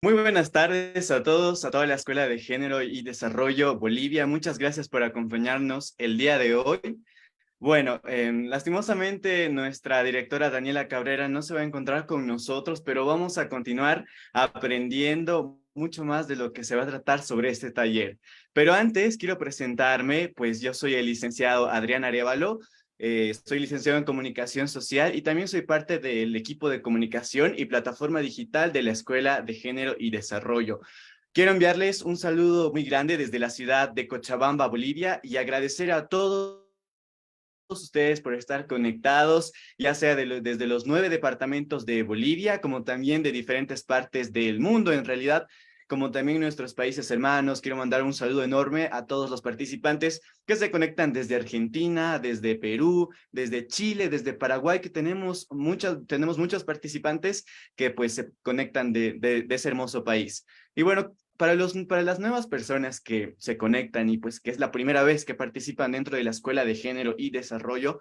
Muy buenas tardes a todos, a toda la Escuela de Género y Desarrollo Bolivia. Muchas gracias por acompañarnos el día de hoy. Bueno, lastimosamente nuestra directora Daniela Cabrera no se va a encontrar con nosotros, pero vamos a continuar aprendiendo mucho más de lo que se va a tratar sobre este taller. Pero antes quiero presentarme, pues yo soy el licenciado Adrián Arévalo, soy licenciado en Comunicación Social y también soy parte del equipo de comunicación y plataforma digital de la Escuela de Género y Desarrollo. Quiero enviarles un saludo muy grande desde la ciudad de Cochabamba, Bolivia, y agradecer a todos ustedes por estar conectados, ya sea desde los 9 departamentos de Bolivia, como también de diferentes partes del mundo, en realidad, como también nuestros países hermanos. Quiero mandar un saludo enorme a todos los participantes que se conectan desde Argentina, desde Perú, desde Chile, desde Paraguay, que tenemos muchos participantes que pues se conectan de ese hermoso país. Y bueno, para las nuevas personas que se conectan y pues que es la primera vez que participan dentro de la Escuela de Género y Desarrollo,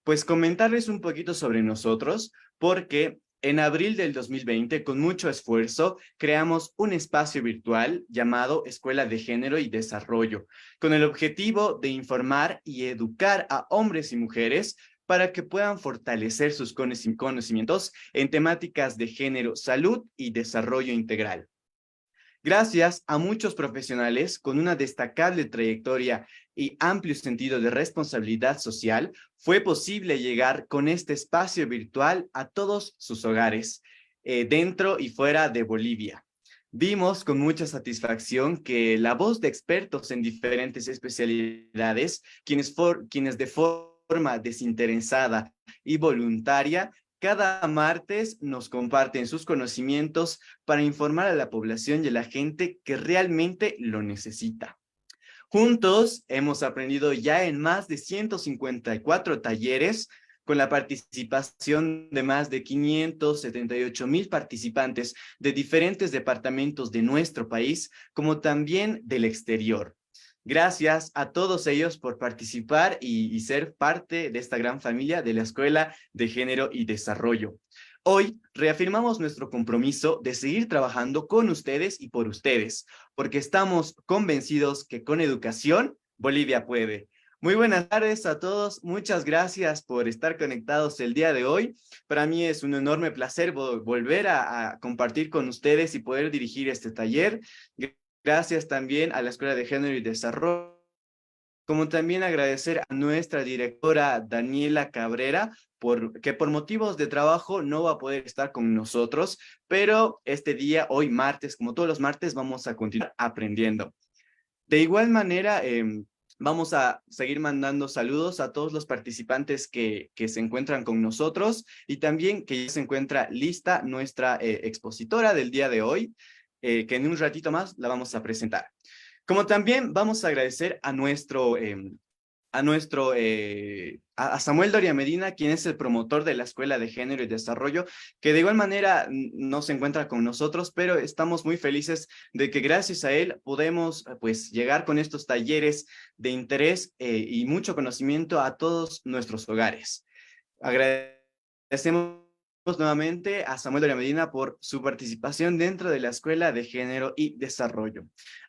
pues comentarles un poquito sobre nosotros, porque en abril del 2020, con mucho esfuerzo, creamos un espacio virtual llamado Escuela de Género y Desarrollo, con el objetivo de informar y educar a hombres y mujeres para que puedan fortalecer sus conocimientos en temáticas de género, salud y desarrollo integral. Gracias a muchos profesionales con una destacable trayectoria y amplio sentido de responsabilidad social, fue posible llegar con este espacio virtual a todos sus hogares, dentro y fuera de Bolivia. Vimos con mucha satisfacción que la voz de expertos en diferentes especialidades, quienes de forma desinteresada y voluntaria cada martes nos comparten sus conocimientos para informar a la población y a la gente que realmente lo necesita. Juntos hemos aprendido ya en más de 154 talleres con la participación de más de 578,000 participantes de diferentes departamentos de nuestro país, como también del exterior. Gracias a todos ellos por participar y ser parte de esta gran familia de la Escuela de Género y Desarrollo. Hoy reafirmamos nuestro compromiso de seguir trabajando con ustedes y por ustedes, porque estamos convencidos que con educación Bolivia puede. Muy buenas tardes a todos, muchas gracias por estar conectados el día de hoy. Para mí es un enorme placer volver a compartir con ustedes y poder dirigir este taller. Gracias también a la Escuela de Género y Desarrollo, como también agradecer a nuestra directora Daniela Cabrera, que por motivos de trabajo no va a poder estar con nosotros, pero este día, hoy martes, como todos los martes, vamos a continuar aprendiendo. De igual manera, vamos a seguir mandando saludos a todos los participantes que se encuentran con nosotros y también que ya se encuentra lista nuestra expositora del día de hoy, que en un ratito más la vamos a presentar. Como también vamos a agradecer a Samuel Doria Medina, quien es el promotor de la Escuela de Género y Desarrollo, que de igual manera no se encuentra con nosotros, pero estamos muy felices de que gracias a él podemos pues llegar con estos talleres de interés y mucho conocimiento a todos nuestros hogares. Agradecemos nuevamente a Samuel Doria Medina por su participación dentro de la Escuela de Género y Desarrollo.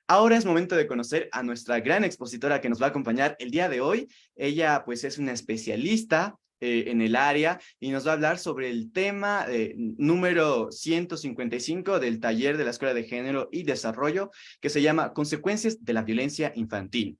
Ahora es momento de conocer a nuestra gran expositora que nos va a acompañar el día de hoy. Ella pues es una especialista en el área y nos va a hablar sobre el tema número 155 del taller de la Escuela de Género y Desarrollo, que se llama Consecuencias de la Violencia Infantil.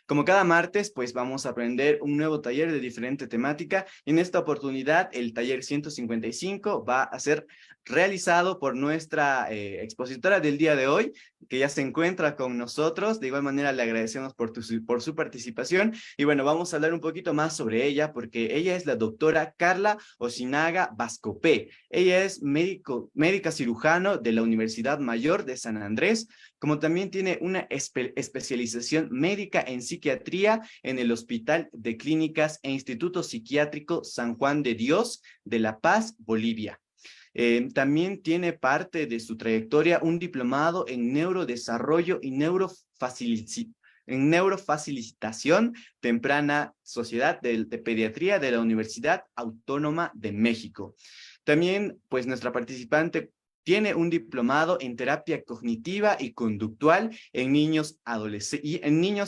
Como cada martes, pues vamos a aprender un nuevo taller de diferente temática. En esta oportunidad, el taller 155 va a ser realizado por nuestra expositora del día de hoy, que ya se encuentra con nosotros. De igual manera, le agradecemos por su participación. Y bueno, vamos a hablar un poquito más sobre ella, porque ella es la doctora Carla Osinaga Vascopé. Ella es médica cirujano de la Universidad Mayor de San Andrés, como también tiene una especialización médica en psiquiatría en el Hospital de Clínicas e Instituto Psiquiátrico San Juan de Dios de La Paz, Bolivia. También tiene parte de su trayectoria un diplomado en neurodesarrollo y neurofacilitación temprana Sociedad de Pediatría de la Universidad Autónoma de México. También, pues nuestra participante tiene un diplomado en terapia cognitiva y conductual en niños,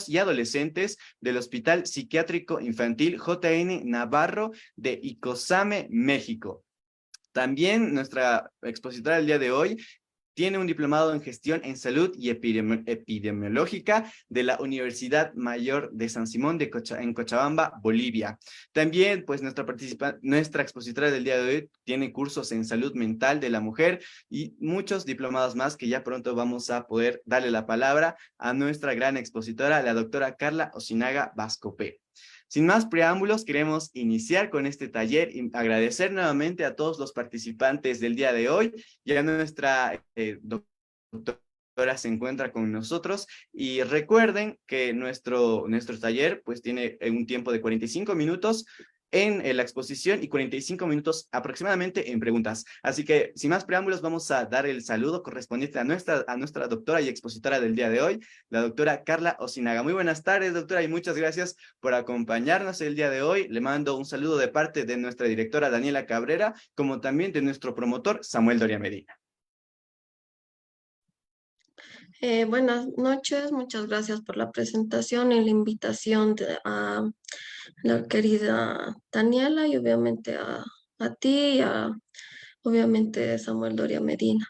y adolescentes del Hospital Psiquiátrico Infantil JN Navarro de Icosame, México. También nuestra expositora del día de hoy tiene un diplomado en gestión en salud y epidemiológica de la Universidad Mayor de San Simón en Cochabamba, Bolivia. También, pues, nuestra expositora del día de hoy tiene cursos en salud mental de la mujer y muchos diplomados más que ya pronto vamos a poder darle la palabra a nuestra gran expositora, la doctora Carla Osinaga Bascopé. Sin más preámbulos, queremos iniciar con este taller y agradecer nuevamente a todos los participantes del día de hoy. Ya nuestra doctora se encuentra con nosotros y recuerden que nuestro taller pues tiene un tiempo de 45 minutos en la exposición y 45 minutos aproximadamente en preguntas. Así que, sin más preámbulos, vamos a dar el saludo correspondiente a nuestra doctora y expositora del día de hoy, la doctora Carla Osinaga. Muy buenas tardes, doctora, y muchas gracias por acompañarnos el día de hoy. Le mando un saludo de parte de nuestra directora Daniela Cabrera, como también de nuestro promotor Samuel Doria Medina. Buenas noches, muchas gracias por la presentación y la invitación a la querida Daniela y obviamente a ti y obviamente Samuel Doria Medina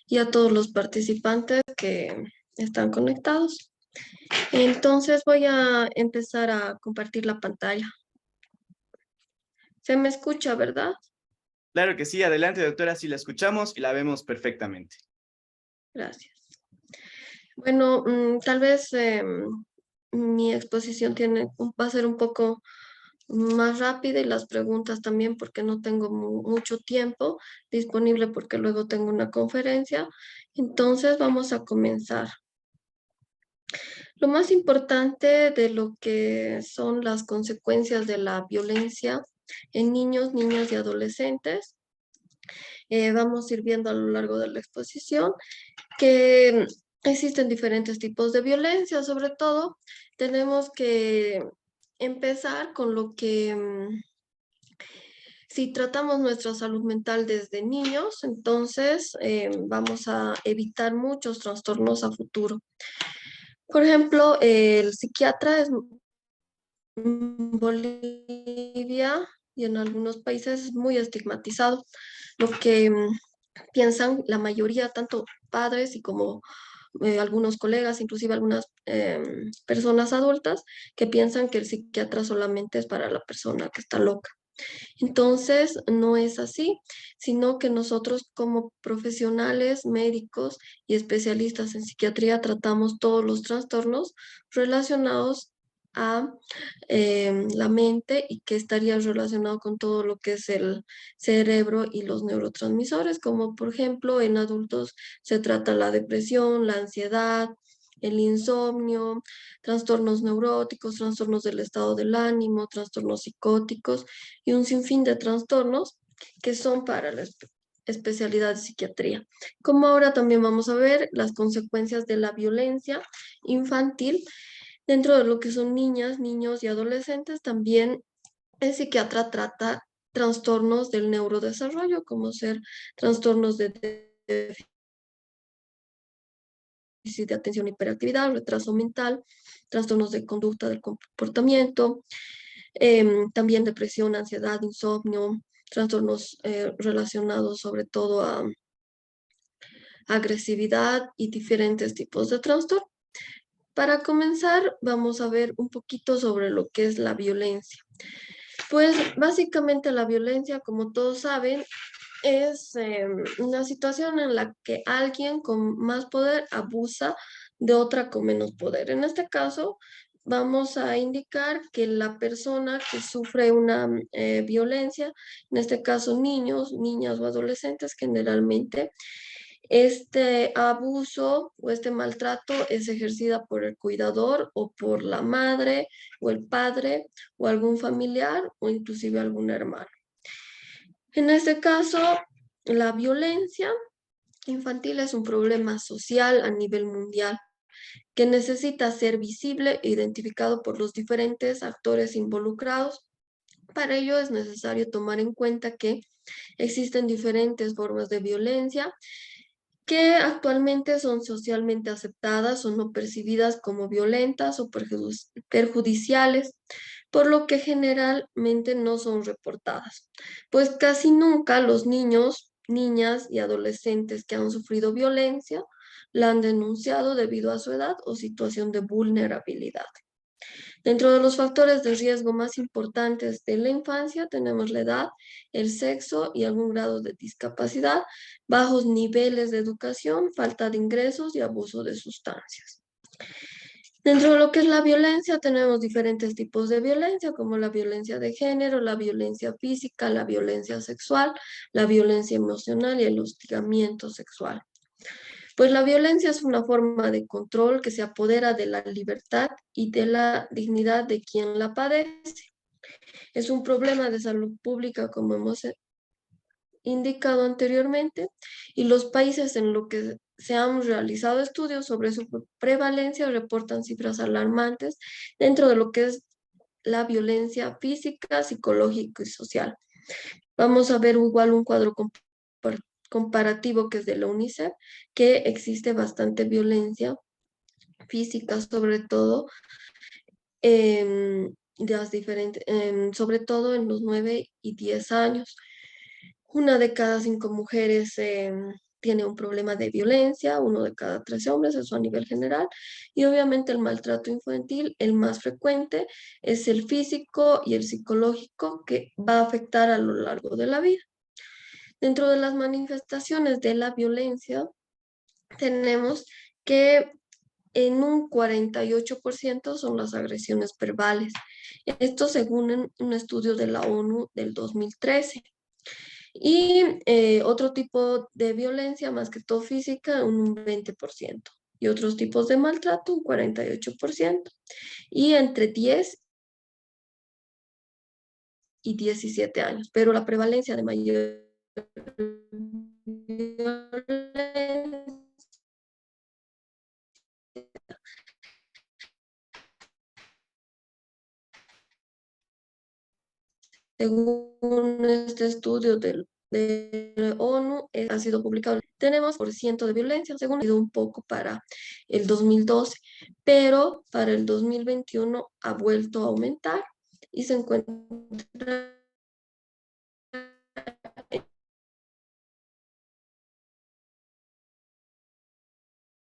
y a todos los participantes que están conectados. Entonces voy a empezar a compartir la pantalla. ¿Se me escucha, verdad? Claro que sí, adelante doctora, si la escuchamos y la vemos perfectamente. Gracias. Bueno, tal vez mi exposición va a ser un poco más rápida y las preguntas también porque no tengo mucho tiempo disponible porque luego tengo una conferencia. Entonces vamos a comenzar. Lo más importante de lo que son las consecuencias de la violencia en niños, niñas y adolescentes, vamos a ir viendo a lo largo de la exposición que existen diferentes tipos de violencia. Sobre todo tenemos que empezar con lo que si tratamos nuestra salud mental desde niños, entonces vamos a evitar muchos trastornos a futuro. Por ejemplo, el psiquiatra en Bolivia y en algunos países es muy estigmatizado, lo que piensan la mayoría, tanto padres y como algunos colegas, inclusive algunas personas adultas, que piensan que el psiquiatra solamente es para la persona que está loca. Entonces, no es así, sino que nosotros como profesionales, médicos y especialistas en psiquiatría tratamos todos los trastornos relacionados a la mente y que estaría relacionado con todo lo que es el cerebro y los neurotransmisores, como por ejemplo en adultos se trata la depresión, la ansiedad, el insomnio, trastornos neuróticos, trastornos del estado del ánimo, trastornos psicóticos y un sinfín de trastornos que son para la especialidad de psiquiatría. Como ahora también vamos a ver las consecuencias de la violencia infantil dentro de lo que son niñas, niños y adolescentes. También el psiquiatra trata trastornos del neurodesarrollo, como ser trastornos de déficit de atención y hiperactividad, retraso mental, trastornos de conducta del comportamiento, también depresión, ansiedad, insomnio, trastornos relacionados sobre todo a agresividad y diferentes tipos de trastorno. Para comenzar, vamos a ver un poquito sobre lo que es la violencia. Pues básicamente la violencia, como todos saben, es una situación en la que alguien con más poder abusa de otra con menos poder. En este caso, vamos a indicar que la persona que sufre una violencia, en este caso niños, niñas o adolescentes, generalmente este abuso o este maltrato es ejercida por el cuidador o por la madre o el padre o algún familiar o inclusive algún hermano. En este caso, la violencia infantil es un problema social a nivel mundial que necesita ser visible e identificado por los diferentes actores involucrados. Para ello es necesario tomar en cuenta que existen diferentes formas de violencia que actualmente son socialmente aceptadas o no percibidas como violentas o perjudiciales, por lo que generalmente no son reportadas, pues casi nunca los niños, niñas y adolescentes que han sufrido violencia la han denunciado debido a su edad o situación de vulnerabilidad. Dentro de los factores de riesgo más importantes de la infancia tenemos la edad, el sexo y algún grado de discapacidad, bajos niveles de educación, falta de ingresos y abuso de sustancias. Dentro de lo que es la violencia, tenemos diferentes tipos de violencia, como la violencia de género, la violencia física, la violencia sexual, la violencia emocional y el hostigamiento sexual. Pues la violencia es una forma de control que se apodera de la libertad y de la dignidad de quien la padece. Es un problema de salud pública, como hemos indicado anteriormente, y los países en los que se han realizado estudios sobre su prevalencia reportan cifras alarmantes dentro de lo que es la violencia física, psicológica y social. Vamos a ver igual un cuadro comparativo que es de la UNICEF, que existe bastante violencia física, sobre todo de las diferentes, sobre todo en los 9 y 10 años. Una de cada 5 mujeres tiene un problema de violencia, uno de cada 13 hombres, eso a nivel general. Y obviamente el maltrato infantil, el más frecuente, es el físico y el psicológico que va a afectar a lo largo de la vida. Dentro de las manifestaciones de la violencia, tenemos que en un 48% son las agresiones verbales. Esto según un estudio de la ONU del 2013. Y otro tipo de violencia, más que todo física, un 20%. Y otros tipos de maltrato, un 48%. Y entre 10 y 17 años. Pero la prevalencia de mayor violencia, según este estudio de ONU, ha sido publicado. Tenemos por ciento de violencia, según ha sido un poco para el 2012, pero para el 2021 ha vuelto a aumentar y se encuentra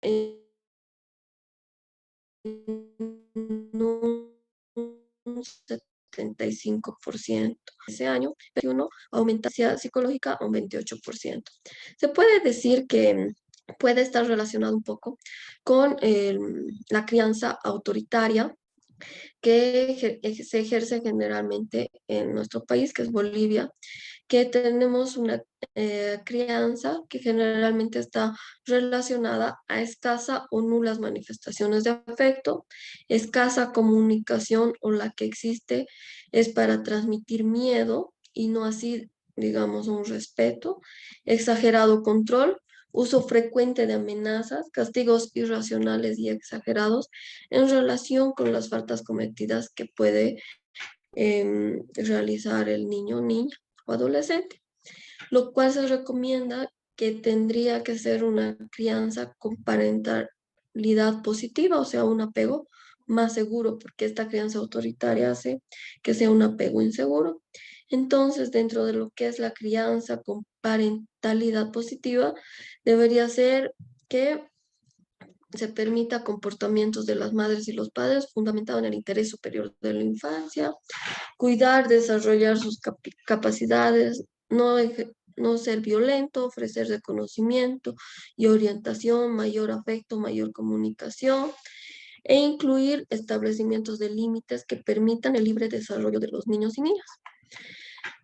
en un 75%. Ese año, 21, aumenta psicológica a un 28%. Se puede decir que puede estar relacionado un poco con la crianza autoritaria que se ejerce generalmente en nuestro país, que es Bolivia, que tenemos una crianza que generalmente está relacionada a escasa o nulas manifestaciones de afecto, escasa comunicación o la que existe es para transmitir miedo y no así, digamos, un respeto, exagerado control, uso frecuente de amenazas, castigos irracionales y exagerados en relación con las faltas cometidas que puede realizar el niño, niña o adolescente, lo cual se recomienda que tendría que ser una crianza con parentalidad positiva, o sea, un apego más seguro, porque esta crianza autoritaria hace que sea un apego inseguro. Entonces, dentro de lo que es la crianza con parentalidad positiva, debería ser que se permita comportamientos de las madres y los padres fundamentado en el interés superior de la infancia, cuidar, desarrollar sus capacidades, no ser violento, ofrecer reconocimiento y orientación, mayor afecto, mayor comunicación, e incluir establecimientos de límites que permitan el libre desarrollo de los niños y niñas.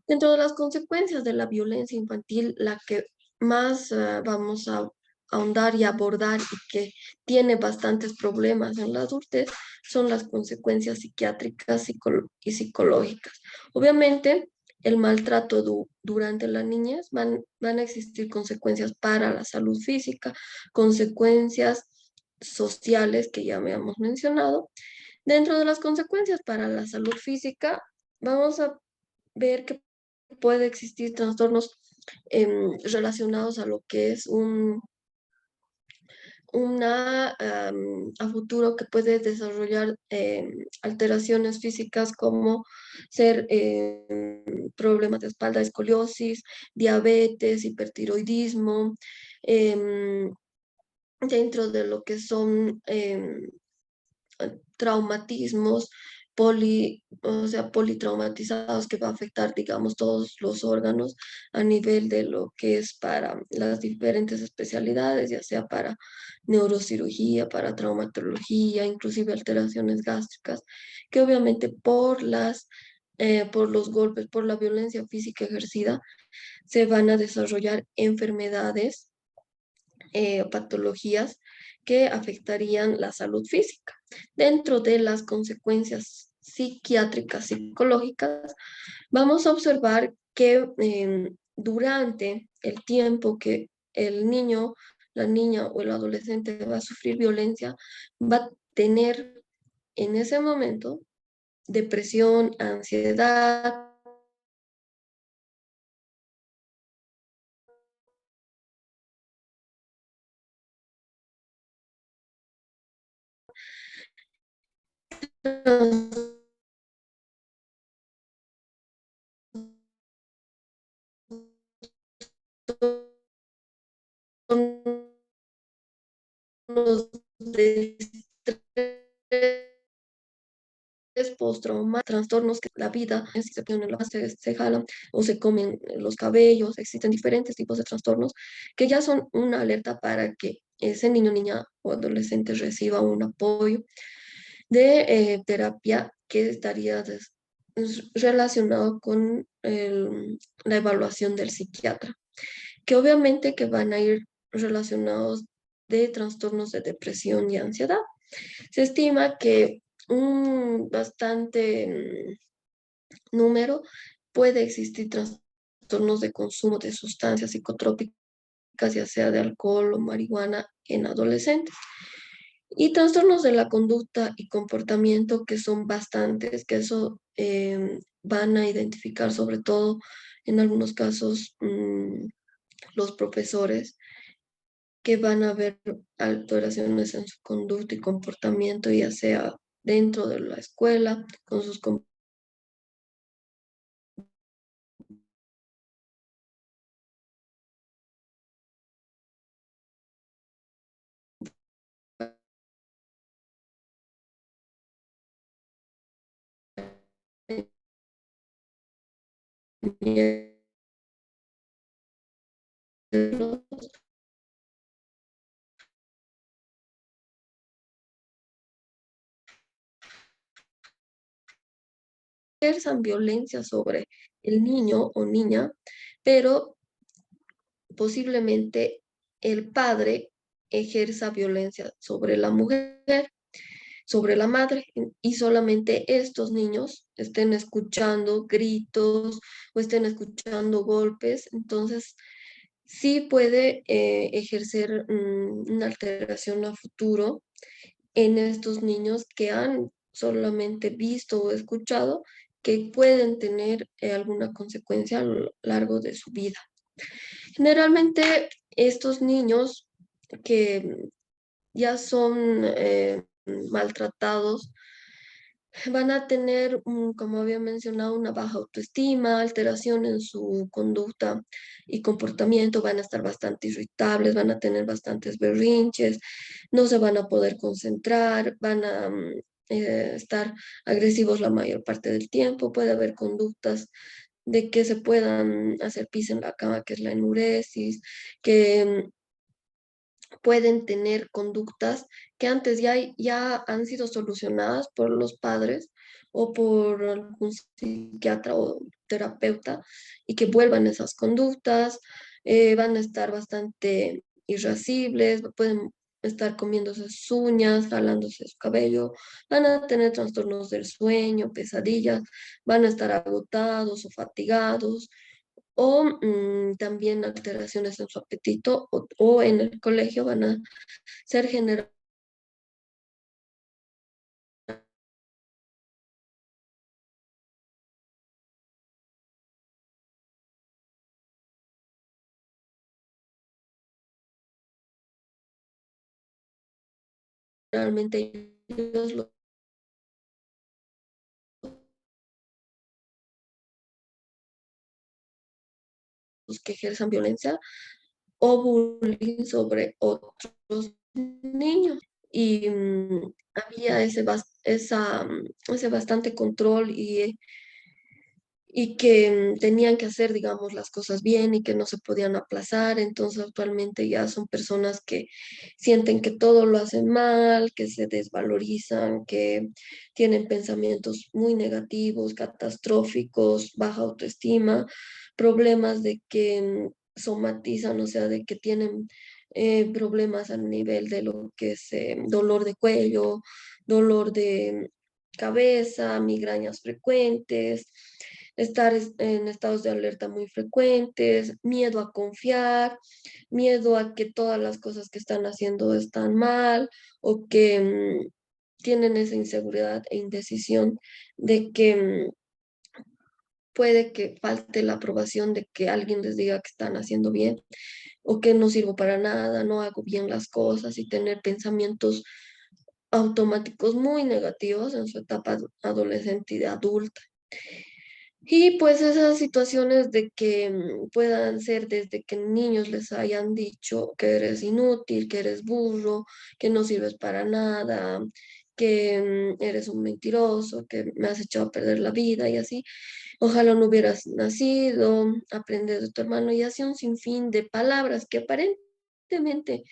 Dentro de las consecuencias de la violencia infantil, la que más vamos a ahondar y abordar y que tiene bastantes problemas en la adultez son las consecuencias psiquiátricas y psicológicas. Obviamente, el maltrato durante la niñez van a existir consecuencias para la salud física, consecuencias sociales que ya habíamos mencionado. Dentro de las consecuencias para la salud física, vamos a ver que puede existir trastornos relacionados a lo que es a futuro que puede desarrollar alteraciones físicas como ser problemas de espalda, escoliosis, diabetes, hipertiroidismo, em, dentro de lo que son traumatismos o sea, politraumatizados que va a afectar, digamos, todos los órganos a nivel de lo que es para las diferentes especialidades, ya sea para neurocirugía, para traumatología, inclusive alteraciones gástricas, que obviamente por los golpes, por la violencia física ejercida, se van a desarrollar enfermedades, patologías que afectarían la salud física. Dentro de las consecuencias psiquiátricas, psicológicas, vamos a observar que durante el tiempo que el niño, la niña o el adolescente va a sufrir violencia, va a tener en ese momento depresión, ansiedad, de estrés postraumáticos, trastornos que la vida, si se ponen se jalan o se comen los cabellos, existen diferentes tipos de trastornos que ya son una alerta para que ese niño, niña o adolescente reciba un apoyo de terapia que estaría relacionado con la evaluación del psiquiatra, que obviamente que van a ir relacionados de trastornos de depresión y ansiedad. Se estima que un bastante número puede existir trastornos de consumo de sustancias psicotrópicas, ya sea de alcohol o marihuana en adolescentes. Y trastornos de la conducta y comportamiento que son bastantes, que eso van a identificar sobre todo en algunos casos los profesores que van a ver alteraciones en su conducta y comportamiento, ya sea dentro de la escuela, con sus compañeros, ejerzan violencia sobre el niño o niña, pero posiblemente el padre ejerza violencia sobre la mujer, sobre la madre, y solamente estos niños estén escuchando gritos o estén escuchando golpes, entonces sí puede ejercer una alteración a futuro en estos niños que han solamente visto o escuchado que pueden tener alguna consecuencia a lo largo de su vida. Generalmente estos niños que ya son maltratados van a tener, como había mencionado, una baja autoestima, alteración en su conducta y comportamiento, van a estar bastante irritables, van a tener bastantes berrinches, no se van a poder concentrar, van a estar agresivos la mayor parte del tiempo, puede haber conductas de que se puedan hacer pis en la cama, que es la enuresis, que pueden tener conductas que antes ya han sido solucionadas por los padres o por algún psiquiatra o terapeuta y que vuelvan esas conductas, van a estar bastante irascibles, pueden estar comiéndose sus uñas, jalándose su cabello, van a tener trastornos del sueño, pesadillas, van a estar agotados o fatigados, o también alteraciones en su apetito o en el colegio van a ser generadas generalmente ellos los que ejerzan violencia o bullying sobre otros niños. Y había ese bastante control y que tenían que hacer, digamos, las cosas bien y que no se podían aplazar. Entonces actualmente ya son personas que sienten que todo lo hacen mal, que se desvalorizan, que tienen pensamientos muy negativos, catastróficos, baja autoestima, problemas de que somatizan, o sea, de que tienen problemas a nivel de lo que es dolor de cuello, dolor de cabeza, migrañas frecuentes, estar en estados de alerta muy frecuentes, miedo a confiar, miedo a que todas las cosas que están haciendo están mal o que tienen esa inseguridad e indecisión de que puede que falte la aprobación de que alguien les diga que están haciendo bien o que no sirvo para nada, no hago bien las cosas y tener pensamientos automáticos muy negativos en su etapa adolescente y de adulta. Y pues esas situaciones de que puedan ser desde que niños les hayan dicho que eres inútil, que eres burro, que no sirves para nada, que eres un mentiroso, que me has echado a perder la vida y así. Ojalá no hubieras nacido, aprender de tu hermano y así un sinfín de palabras que aparentemente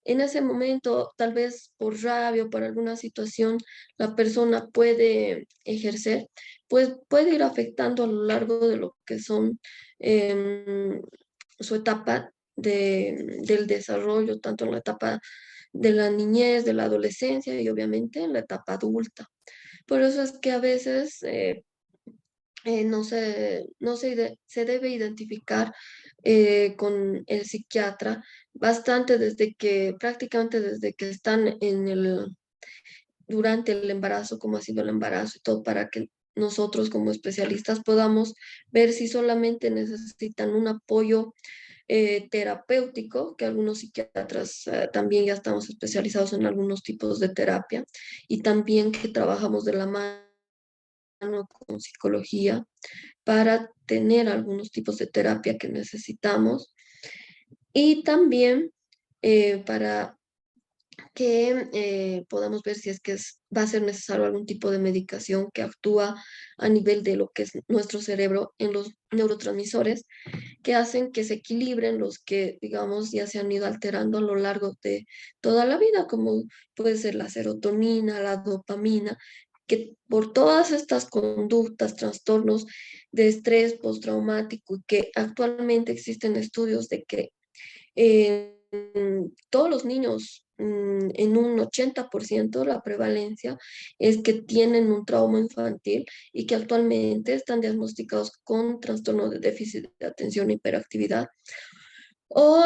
en ese momento, tal vez por rabia o por alguna situación, la persona puede ejercer, pues puede ir afectando a lo largo de lo que son em, su etapa del desarrollo, tanto en la etapa de la niñez, de la adolescencia y obviamente en la etapa adulta. Por eso es que a veces se debe identificar con el psiquiatra bastante prácticamente desde que están durante el embarazo, cómo ha sido el embarazo y todo, para que nosotros como especialistas podamos ver si solamente necesitan un apoyo terapéutico, que algunos psiquiatras también ya estamos especializados en algunos tipos de terapia y también que trabajamos de la mano con psicología para tener algunos tipos de terapia que necesitamos y también para que podamos ver si es que va a ser necesario algún tipo de medicación que actúa a nivel de lo que es nuestro cerebro en los neurotransmisores que hacen que se equilibren los que, digamos, ya se han ido alterando a lo largo de toda la vida, como puede ser la serotonina, la dopamina, que por todas estas conductas, trastornos de estrés postraumático, y que actualmente existen estudios de que todos los niños, en un 80% la prevalencia es que tienen un trauma infantil y que actualmente están diagnosticados con trastorno de déficit de atención e hiperactividad o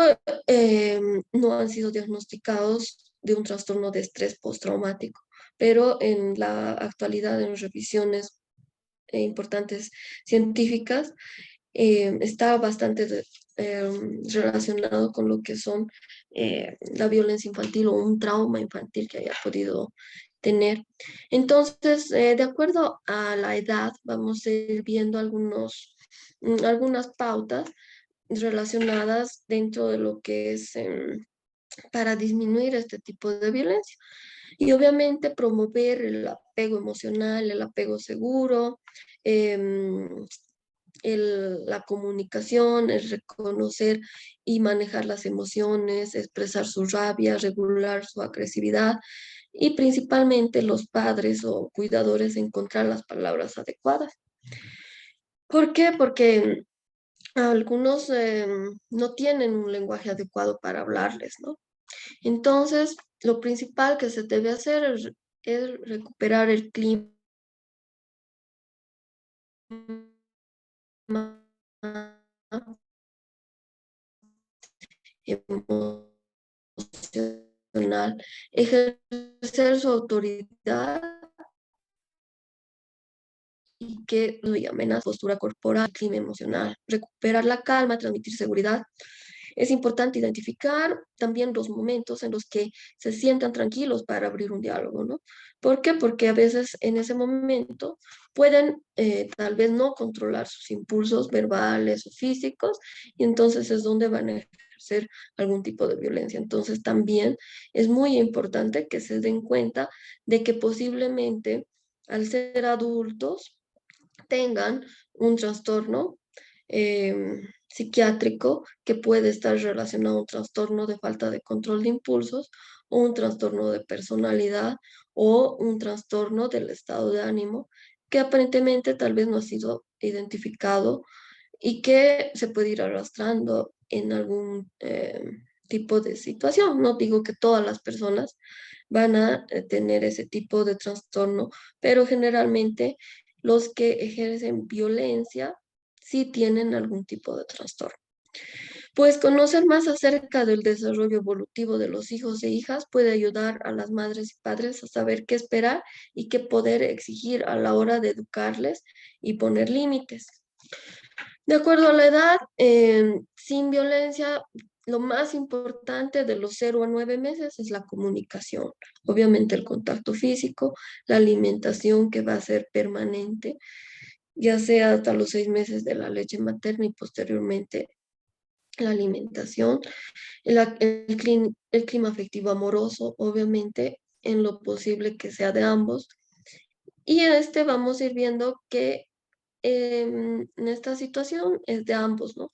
no han sido diagnosticados de un trastorno de estrés postraumático. Pero en la actualidad, en revisiones importantes científicas, está bastante relacionado con lo que son la violencia infantil o un trauma infantil que haya podido tener. Entonces, de acuerdo a la edad, vamos a ir viendo algunas pautas relacionadas dentro de lo que es para disminuir este tipo de violencia. Y obviamente promover el apego emocional, el apego seguro, em, la comunicación, el reconocer y manejar las emociones, expresar su rabia, regular su agresividad y principalmente los padres o cuidadores encontrar las palabras adecuadas. ¿Por qué? Porque algunos no tienen un lenguaje adecuado para hablarles, ¿no? Entonces, lo principal que se debe hacer es recuperar el clima emocional, ejercer su autoridad y que lo llamen a postura corporal, clima emocional, recuperar la calma, transmitir seguridad, Es importante identificar también los momentos en los que se sientan tranquilos para abrir un diálogo, ¿no? ¿Por qué? Porque a veces en ese momento pueden tal vez no controlar sus impulsos verbales o físicos y entonces es donde van a ejercer algún tipo de violencia. Entonces también es muy importante que se den cuenta de que posiblemente al ser adultos tengan un trastorno psiquiátrico que puede estar relacionado a un trastorno de falta de control de impulsos o un trastorno de personalidad o un trastorno del estado de ánimo que aparentemente tal vez no ha sido identificado y que se puede ir arrastrando en algún tipo de situación. No digo que todas las personas van a tener ese tipo de trastorno, pero generalmente los que ejercen violencia sí tienen algún tipo de trastorno. Pues conocer más acerca del desarrollo evolutivo de los hijos e hijas puede ayudar a las madres y padres a saber qué esperar y qué poder exigir a la hora de educarles y poner límites. De acuerdo a la edad, sin violencia, lo más importante de los 0 a 9 meses es la comunicación. Obviamente el contacto físico, la alimentación que va a ser permanente, ya sea hasta los 6 meses de la leche materna y posteriormente la alimentación, el clima afectivo amoroso, obviamente en lo posible que sea de ambos. Y en este vamos a ir viendo que en esta situación es de ambos, ¿no?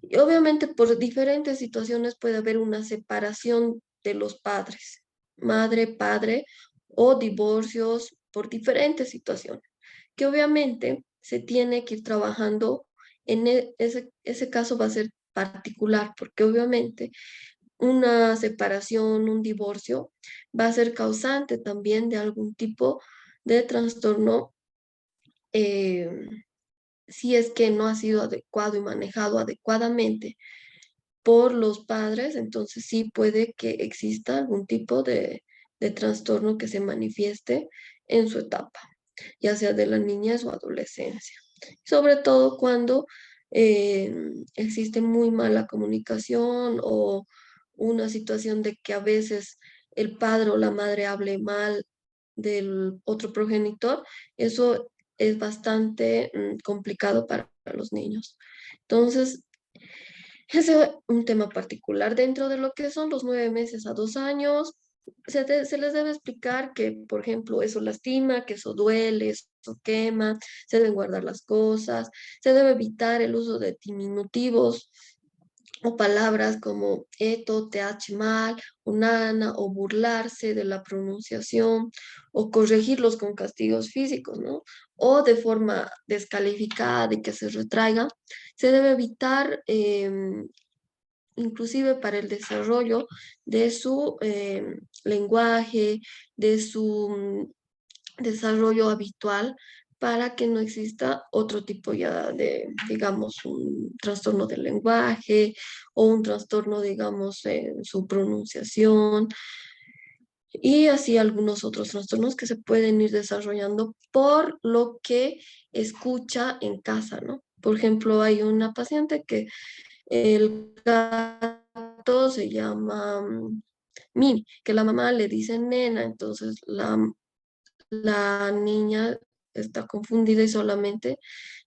Y obviamente por diferentes situaciones puede haber una separación de los padres, madre, padre, o divorcios por diferentes situaciones, que obviamente se tiene que ir trabajando ese caso va a ser particular, porque obviamente una separación, un divorcio, va a ser causante también de algún tipo de trastorno eh, si es que no ha sido adecuado y manejado adecuadamente por los padres, entonces sí puede que exista algún tipo de trastorno que se manifieste en su etapa, ya sea de la niñez o adolescencia. Sobre todo cuando eh, existe muy mala comunicación o una situación de que a veces el padre o la madre hable mal del otro progenitor, eso es bastante complicado para los niños. Entonces, ese es un tema particular. Dentro de lo que son los 9 meses a 2 años, se les debe explicar que, por ejemplo, eso lastima, que eso duele, eso quema, se deben guardar las cosas, se debe evitar el uso de diminutivos o palabras como eto, th mal, o nana, o burlarse de la pronunciación, o corregirlos con castigos físicos, ¿no? O de forma descalificada de que se retraiga. Se debe evitar, inclusive para el desarrollo de su lenguaje, de su desarrollo habitual para que no exista otro tipo ya de, digamos, un trastorno del lenguaje o un trastorno, digamos, en su pronunciación y así algunos otros trastornos que se pueden ir desarrollando por lo que escucha en casa, ¿no? Por ejemplo, hay una paciente que el gato se llama Mimi, que la mamá le dice nena, entonces la niña está confundida y solamente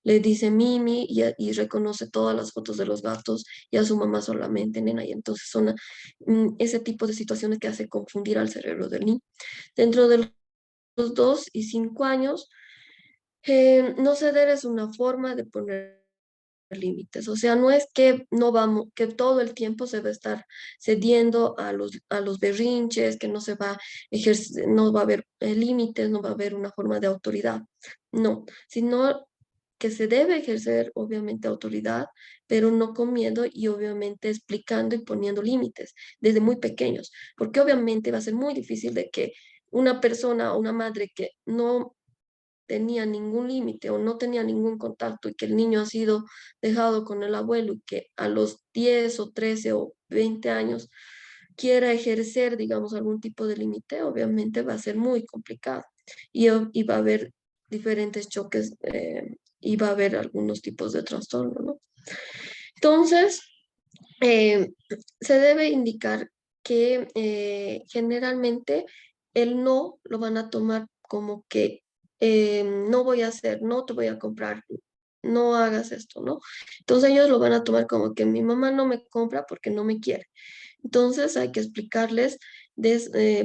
le dice Mimi y reconoce todas las fotos de los gatos y a su mamá solamente nena. Y entonces son ese tipo de situaciones que hace confundir al cerebro del niño. Dentro de los 2 y 5 años, no ceder es una forma de poner límites. O sea, no es que no vamos, que todo el tiempo se va a estar cediendo a los berrinches, que no se va a ejercer, no va a haber límites, no va a haber una forma de autoridad. No, sino que se debe ejercer obviamente autoridad, pero no con miedo y obviamente explicando y poniendo límites desde muy pequeños, porque obviamente va a ser muy difícil de que una persona o una madre que no tenía ningún límite o no tenía ningún contacto y que el niño ha sido dejado con el abuelo y que a los 10 o 13 o 20 años quiera ejercer, digamos, algún tipo de límite, obviamente va a ser muy complicado y va a haber diferentes choques y va a haber algunos tipos de trastorno, ¿no? Entonces, eh, se debe indicar que generalmente el no lo van a tomar como que no voy a hacer, no te voy a comprar, no hagas esto, ¿no? Entonces ellos lo van a tomar como que mi mamá no me compra porque no me quiere. Entonces hay que explicarles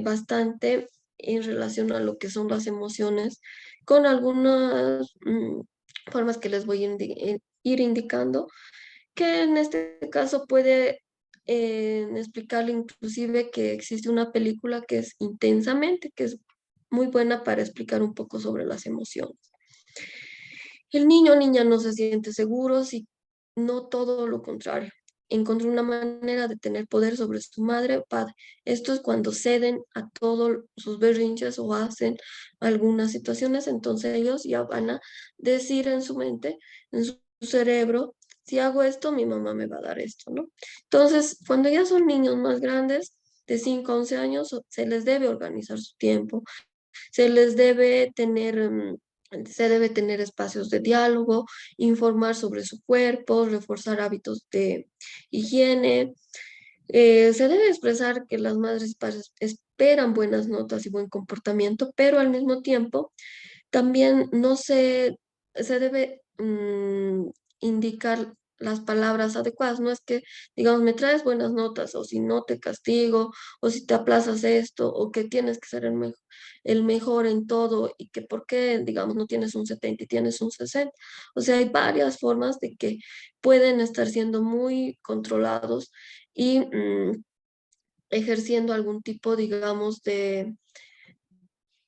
bastante en relación a lo que son las emociones con algunas formas que les voy a ir indicando, que en este caso puede explicarle inclusive que existe una película que es Intensamente, que es muy buena para explicar un poco sobre las emociones. El niño o niña no se siente seguro si no todo lo contrario. Encontró una manera de tener poder sobre su madre o padre. Esto es cuando ceden a todos sus berrinches o hacen algunas situaciones, entonces ellos ya van a decir en su mente, en su cerebro, si hago esto, mi mamá me va a dar esto, ¿no? Entonces, cuando ya son niños más grandes, de 5 a 11 años, se les debe organizar su tiempo, se les debe tener, se debe tener espacios de diálogo, informar sobre su cuerpo, reforzar hábitos de higiene. Se debe expresar que las madres y padres esperan buenas notas y buen comportamiento, pero al mismo tiempo también no se debe indicar las palabras adecuadas. No es que, digamos, me traes buenas notas, o si no te castigo, o si te aplazas esto, o que tienes que ser el mejor en todo, y que por qué, digamos, no tienes un 70 y tienes un 60. O sea, hay varias formas de que pueden estar siendo muy controlados y ejerciendo algún tipo, digamos, de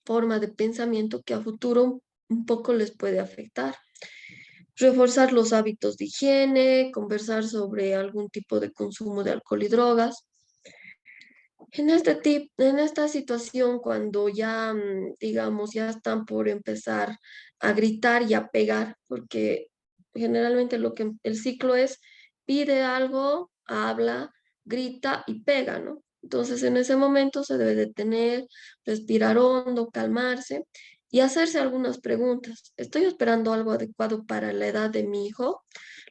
forma de pensamiento que a futuro un poco les puede afectar. Reforzar los hábitos de higiene, conversar sobre algún tipo de consumo de alcohol y drogas. En esta situación, cuando ya, digamos, ya están por empezar a gritar y a pegar, porque generalmente lo que el ciclo es, pide algo, habla, grita y pega, ¿no? Entonces, en ese momento se debe detener, respirar hondo, calmarse y hacerse algunas preguntas. ¿Estoy esperando algo adecuado para la edad de mi hijo?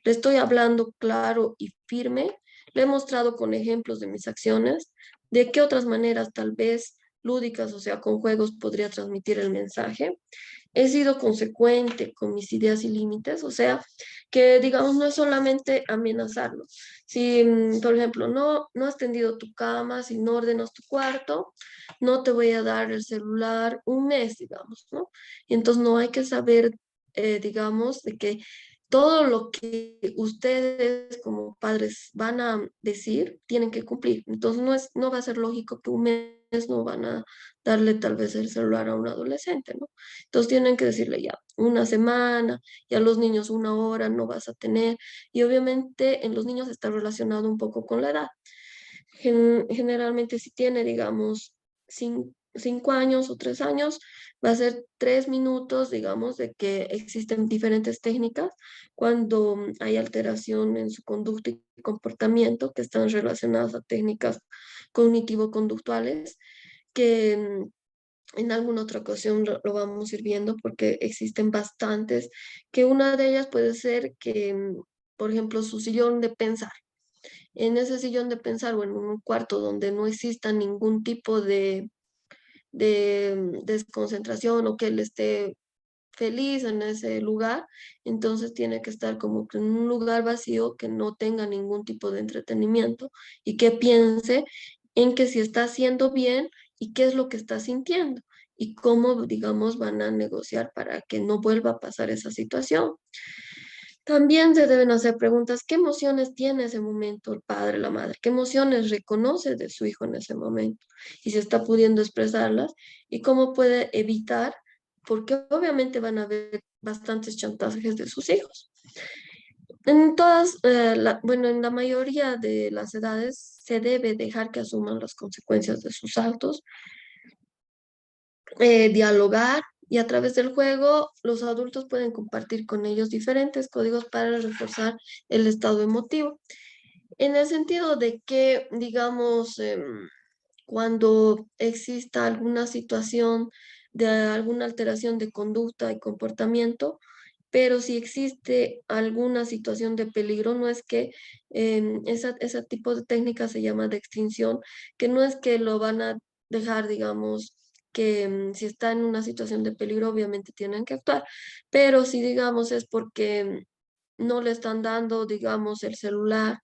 ¿Le estoy hablando claro y firme? ¿Le he mostrado con ejemplos de mis acciones? ¿De qué otras maneras, tal vez lúdicas, o sea, con juegos, podría transmitir el mensaje? He sido consecuente con mis ideas y límites, o sea, que digamos no es solamente amenazarlo. Si, por ejemplo, no has tendido tu cama, si no ordenas tu cuarto, no te voy a dar el celular un mes, digamos, ¿no? Y entonces no hay que saber, digamos, de que todo lo que ustedes como padres van a decir, tienen que cumplir. Entonces no va a ser lógico que un mes no van a darle tal vez el celular a un adolescente, ¿no? Entonces tienen que decirle ya una semana, ya los niños una hora no vas a tener. Y obviamente en los niños está relacionado un poco con la edad. Generalmente si tiene, digamos, 5 años o 3 años, va a ser 3 minutos, digamos, de que existen diferentes técnicas cuando hay alteración en su conducta y comportamiento que están relacionadas a técnicas cognitivo-conductuales que en alguna otra ocasión lo vamos a ir viendo porque existen bastantes, que una de ellas puede ser que, por ejemplo, su sillón de pensar. En ese sillón de pensar o en un cuarto donde no exista ningún tipo de desconcentración o que él esté feliz en ese lugar, entonces tiene que estar como que en un lugar vacío que no tenga ningún tipo de entretenimiento y que piense en que si está haciendo bien y qué es lo que está sintiendo y cómo, digamos, van a negociar para que no vuelva a pasar esa situación. También se deben hacer preguntas, ¿qué emociones tiene ese momento el padre, la madre? ¿Qué emociones reconoce de su hijo en ese momento? Y si está pudiendo expresarlas y cómo puede evitar, porque obviamente van a haber bastantes chantajes de sus hijos. En todas, bueno, en la mayoría de las edades se debe dejar que asuman las consecuencias de sus actos, dialogar y a través del juego los adultos pueden compartir con ellos diferentes códigos para reforzar el estado emotivo. En el sentido de que, digamos, cuando exista alguna situación de alguna alteración de conducta y comportamiento, pero si existe alguna situación de peligro, no es que ese tipo de técnica se llama de extinción, que no es que lo van a dejar, digamos, que si está en una situación de peligro, obviamente tienen que actuar, pero si, digamos, es porque no le están dando, digamos, el celular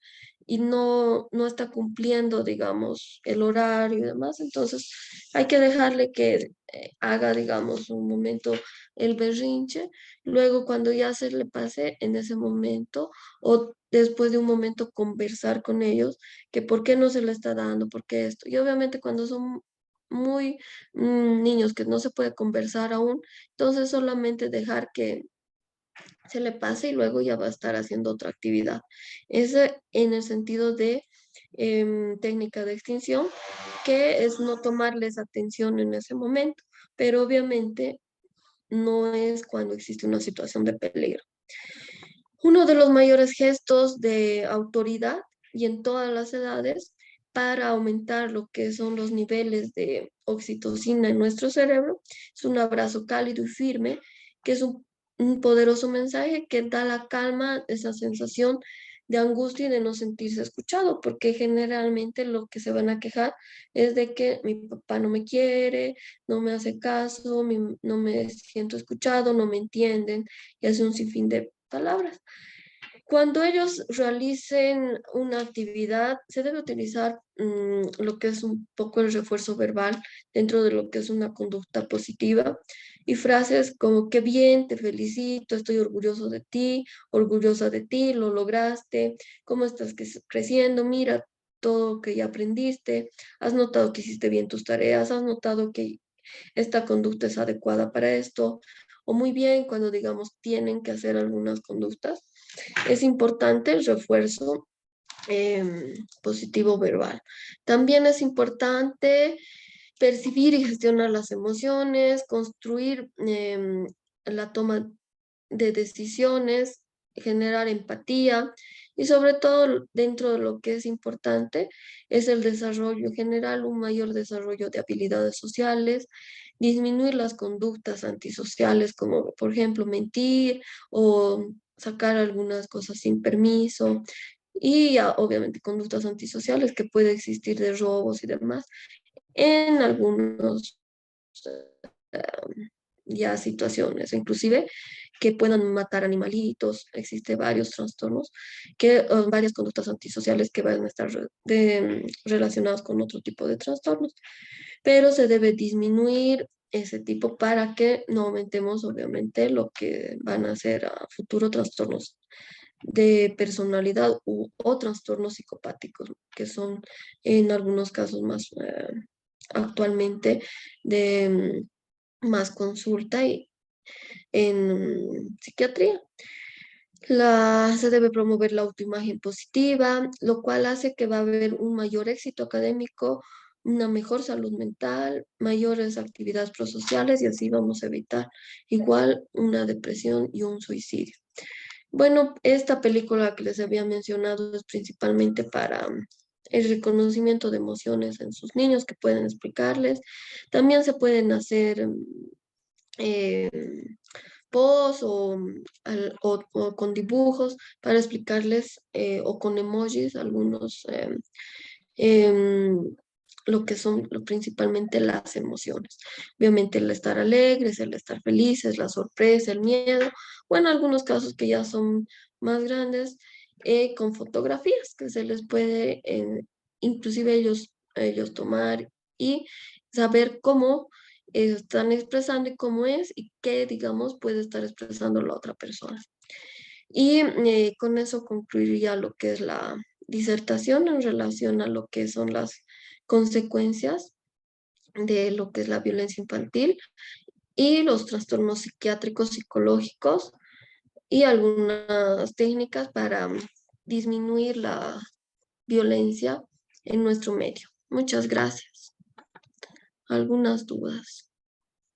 y no está cumpliendo, digamos, el horario y demás, entonces hay que dejarle que haga, digamos, un momento el berrinche, luego cuando ya se le pase en ese momento o después de un momento conversar con ellos, que por qué no se le está dando, por qué esto. Y obviamente cuando son muy niños que no se puede conversar aún, entonces solamente dejar que se le pase y luego ya va a estar haciendo otra actividad. Ese en el sentido de técnica de extinción, que es no tomarles atención en ese momento, pero obviamente no es cuando existe una situación de peligro. Uno de los mayores gestos de autoridad y en todas las edades para aumentar lo que son los niveles de oxitocina en nuestro cerebro es un abrazo cálido y firme, que es un poderoso mensaje que da la calma, esa sensación de angustia y de no sentirse escuchado, porque generalmente lo que se van a quejar es de que mi papá no me quiere, no me hace caso, no me siento escuchado, no me entienden, y hace un sinfín de palabras. Cuando ellos realicen una actividad, se debe utilizar lo que es un poco el refuerzo verbal dentro de lo que es una conducta positiva y frases como qué bien, te felicito, estoy orgulloso de ti, orgullosa de ti, lo lograste, cómo estás creciendo, mira todo que ya aprendiste, has notado que hiciste bien tus tareas, has notado que esta conducta es adecuada para esto, o muy bien cuando digamos tienen que hacer algunas conductas es importante el refuerzo positivo verbal. También es importante percibir y gestionar las emociones, construir la toma de decisiones, generar empatía y sobre todo dentro de lo que es importante es el desarrollo general, un mayor desarrollo de habilidades sociales, disminuir las conductas antisociales como por ejemplo mentir o sacar algunas cosas sin permiso y ya, obviamente conductas antisociales que puede existir de robos y demás en algunos ya situaciones, inclusive que puedan matar animalitos, existe varios trastornos, varias conductas antisociales que van a estar relacionadas con otro tipo de trastornos, pero se debe disminuir ese tipo para que no aumentemos obviamente lo que van a ser a futuro trastornos de personalidad o trastornos psicopáticos, que son en algunos casos más actualmente de más consulta y en psiquiatría. Se debe promover la autoimagen positiva, lo cual hace que va a haber un mayor éxito académico, una mejor salud mental, mayores actividades prosociales y así vamos a evitar igual una depresión y un suicidio. Bueno, esta película que les había mencionado es principalmente para el reconocimiento de emociones en sus niños que pueden explicarles. También se pueden hacer eh, posts o con dibujos para explicarles o con emojis algunos em, lo que son principalmente las emociones. Obviamente el estar alegres, el estar felices, la sorpresa, el miedo, o en algunos casos que ya son más grandes, con fotografías que se les puede inclusive ellos tomar y saber cómo están expresando y cómo es y qué, digamos, puede estar expresando la otra persona. Y con eso concluiría lo que es la disertación en relación a lo que son las consecuencias de lo que es la violencia infantil y los trastornos psiquiátricos, psicológicos y algunas técnicas para disminuir la violencia en nuestro medio. Muchas gracias. ¿Algunas dudas?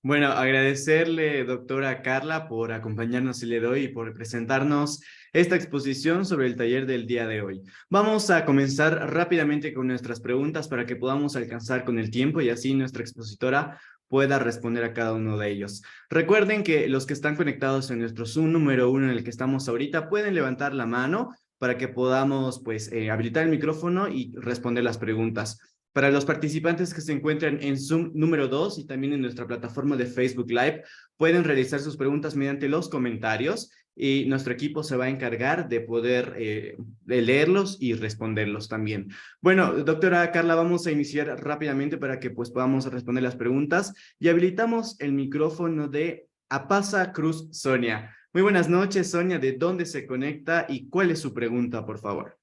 Bueno, agradecerle, doctora Carla, por acompañarnos el día de hoy y por presentarnos esta exposición sobre el taller del día de hoy. Vamos a comenzar rápidamente con nuestras preguntas para que podamos alcanzar con el tiempo y así nuestra expositora pueda responder a cada uno de ellos. Recuerden que los que están conectados en nuestro Zoom número 1 en el que estamos ahorita pueden levantar la mano para que podamos pues habilitar el micrófono y responder las preguntas. Para los participantes que se encuentran en Zoom número 2 y también en nuestra plataforma de Facebook Live, pueden realizar sus preguntas mediante los comentarios y nuestro equipo se va a encargar de poder de leerlos y responderlos también. Bueno, doctora Carla, vamos a iniciar rápidamente para que pues podamos responder las preguntas y habilitamos el micrófono de Apasa Cruz Sonia. Muy buenas noches, Sonia. ¿De dónde se conecta y cuál es su pregunta, por favor?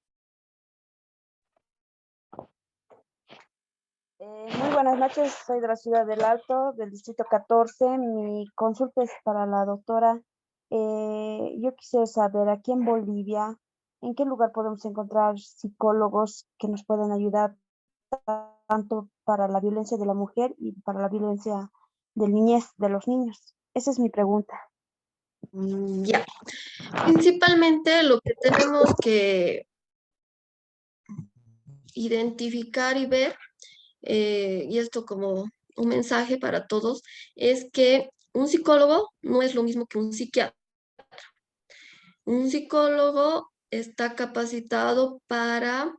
Muy buenas noches, soy de la ciudad del Alto, del distrito 14. Mi consulta es para la doctora. Yo quisiera saber, aquí en Bolivia, ¿en qué lugar podemos encontrar psicólogos que nos puedan ayudar tanto para la violencia de la mujer y para la violencia de niñez de los niños? Esa es mi pregunta. Ya, principalmente lo que tenemos que identificar y ver, y esto como un mensaje para todos, es que un psicólogo no es lo mismo que un psiquiatra. Un psicólogo está capacitado para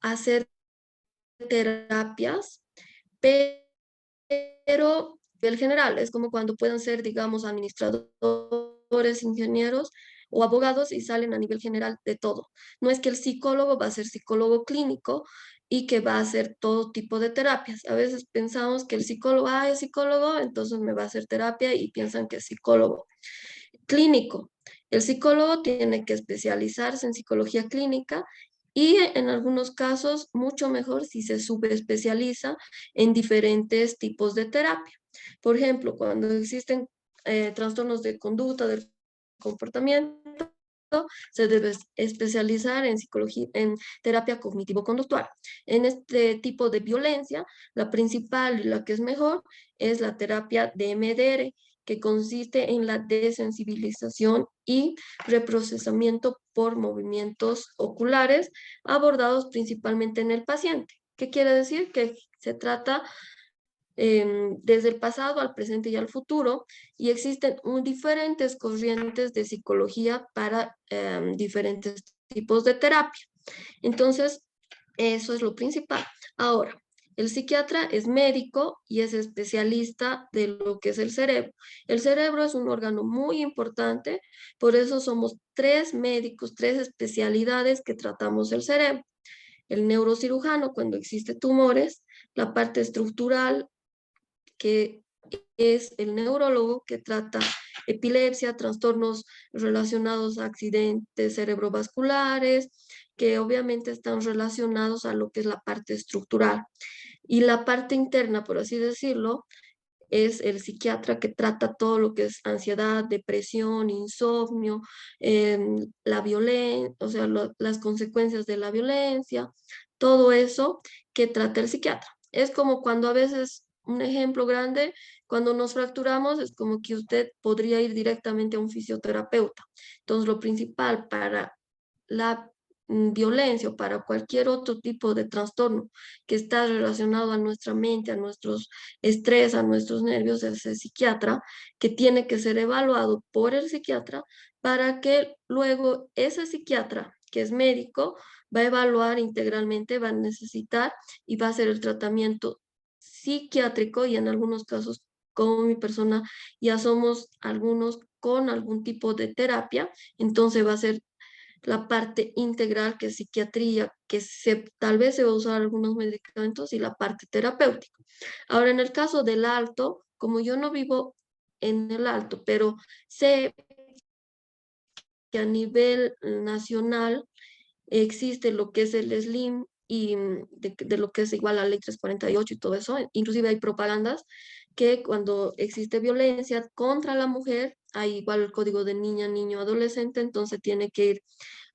hacer terapias, pero el general es como cuando pueden ser, digamos, administradores, ingenieros o abogados y salen a nivel general de todo. No es que el psicólogo va a ser psicólogo clínico y que va a hacer todo tipo de terapias. A veces pensamos que el psicólogo, es psicólogo, entonces me va a hacer terapia y piensan que es psicólogo clínico. El psicólogo tiene que especializarse en psicología clínica y en algunos casos mucho mejor si se subespecializa en diferentes tipos de terapia. Por ejemplo, cuando existen trastornos de conducta, del comportamiento, se debe especializar en psicología, en terapia cognitivo-conductual. En este tipo de violencia, la principal y la que es mejor es la terapia DMDR, que consiste en la desensibilización y reprocesamiento por movimientos oculares abordados principalmente en el paciente. ¿Qué quiere decir? Que se trata desde el pasado al presente y al futuro, y existen diferentes corrientes de psicología para diferentes tipos de terapia. Entonces, eso es lo principal. Ahora, el psiquiatra es médico y es especialista de lo que es el cerebro. El cerebro es un órgano muy importante, por eso somos 3 médicos, 3 especialidades que tratamos el cerebro. El neurocirujano, cuando existe tumores, la parte estructural, que es el neurólogo, que trata epilepsia, trastornos relacionados a accidentes cerebrovasculares, que obviamente están relacionados a lo que es la parte estructural. Y la parte interna, por así decirlo, es el psiquiatra, que trata todo lo que es ansiedad, depresión, insomnio, la violencia, o sea, las consecuencias de la violencia, todo eso que trata el psiquiatra. Es como cuando a veces, un ejemplo grande, cuando nos fracturamos, es como que usted podría ir directamente a un fisioterapeuta. Entonces, lo principal para la violencia o para cualquier otro tipo de trastorno que está relacionado a nuestra mente, a nuestros estrés, a nuestros nervios, es el psiquiatra, que tiene que ser evaluado por el psiquiatra para que luego ese psiquiatra, que es médico, va a evaluar integralmente, va a necesitar y va a hacer el tratamiento psiquiátrico, y en algunos casos, como mi persona, ya somos algunos con algún tipo de terapia, entonces va a ser la parte integral, que es psiquiatría, que tal vez se va a usar algunos medicamentos, y la parte terapéutica. Ahora, en el caso del Alto, como yo no vivo en el Alto, pero sé que a nivel nacional existe lo que es el SLIM y de lo que es igual a la ley 348 y todo eso. Inclusive hay propagandas que cuando existe violencia contra la mujer, hay igual el código de niña, niño, adolescente, entonces tiene que ir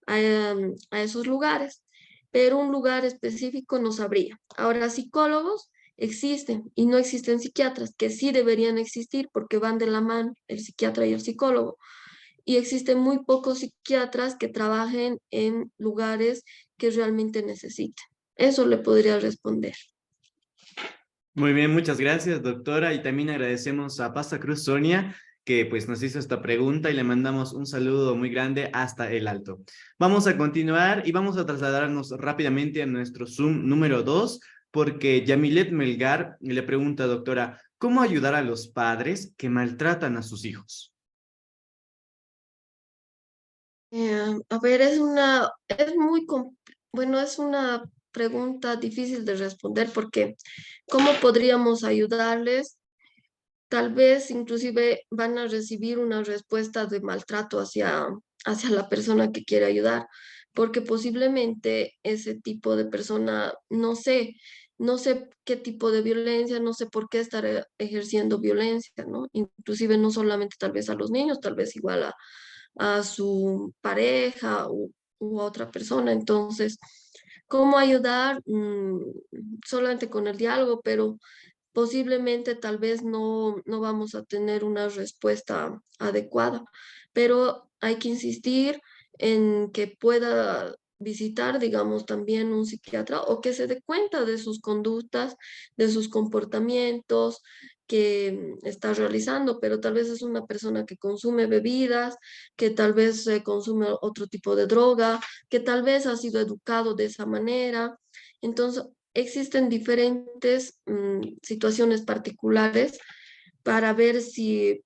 a esos lugares, pero un lugar específico no sabría. Ahora, psicólogos existen y no existen psiquiatras, que sí deberían existir porque van de la mano el psiquiatra y el psicólogo. Y existen muy pocos psiquiatras que trabajen en lugares que realmente necesiten. Eso le podría responder. Muy bien, muchas gracias, doctora. Y también agradecemos a Pasta Cruz Sonia, que pues nos hizo esta pregunta y le mandamos un saludo muy grande hasta el Alto. Vamos a continuar y vamos a trasladarnos rápidamente a nuestro Zoom número 2, porque Yamilet Melgar le pregunta, doctora, ¿cómo ayudar a los padres que maltratan a sus hijos? A ver, bueno, es una pregunta difícil de responder porque ¿cómo podríamos ayudarles? Tal vez inclusive van a recibir una respuesta de maltrato hacia la persona que quiere ayudar, porque posiblemente ese tipo de persona, no sé qué tipo de violencia, no sé por qué estar ejerciendo violencia, ¿no? Inclusive no solamente tal vez a los niños, tal vez igual a su pareja u otra persona. Entonces, ¿cómo ayudar? Solamente con el diálogo, pero posiblemente tal vez no vamos a tener una respuesta adecuada, pero hay que insistir en que pueda visitar, digamos, también un psiquiatra o que se dé cuenta de sus conductas, de sus comportamientos que está realizando, pero tal vez es una persona que consume bebidas, que tal vez consume otro tipo de droga, que tal vez ha sido educado de esa manera. Entonces, existen diferentes situaciones particulares para ver si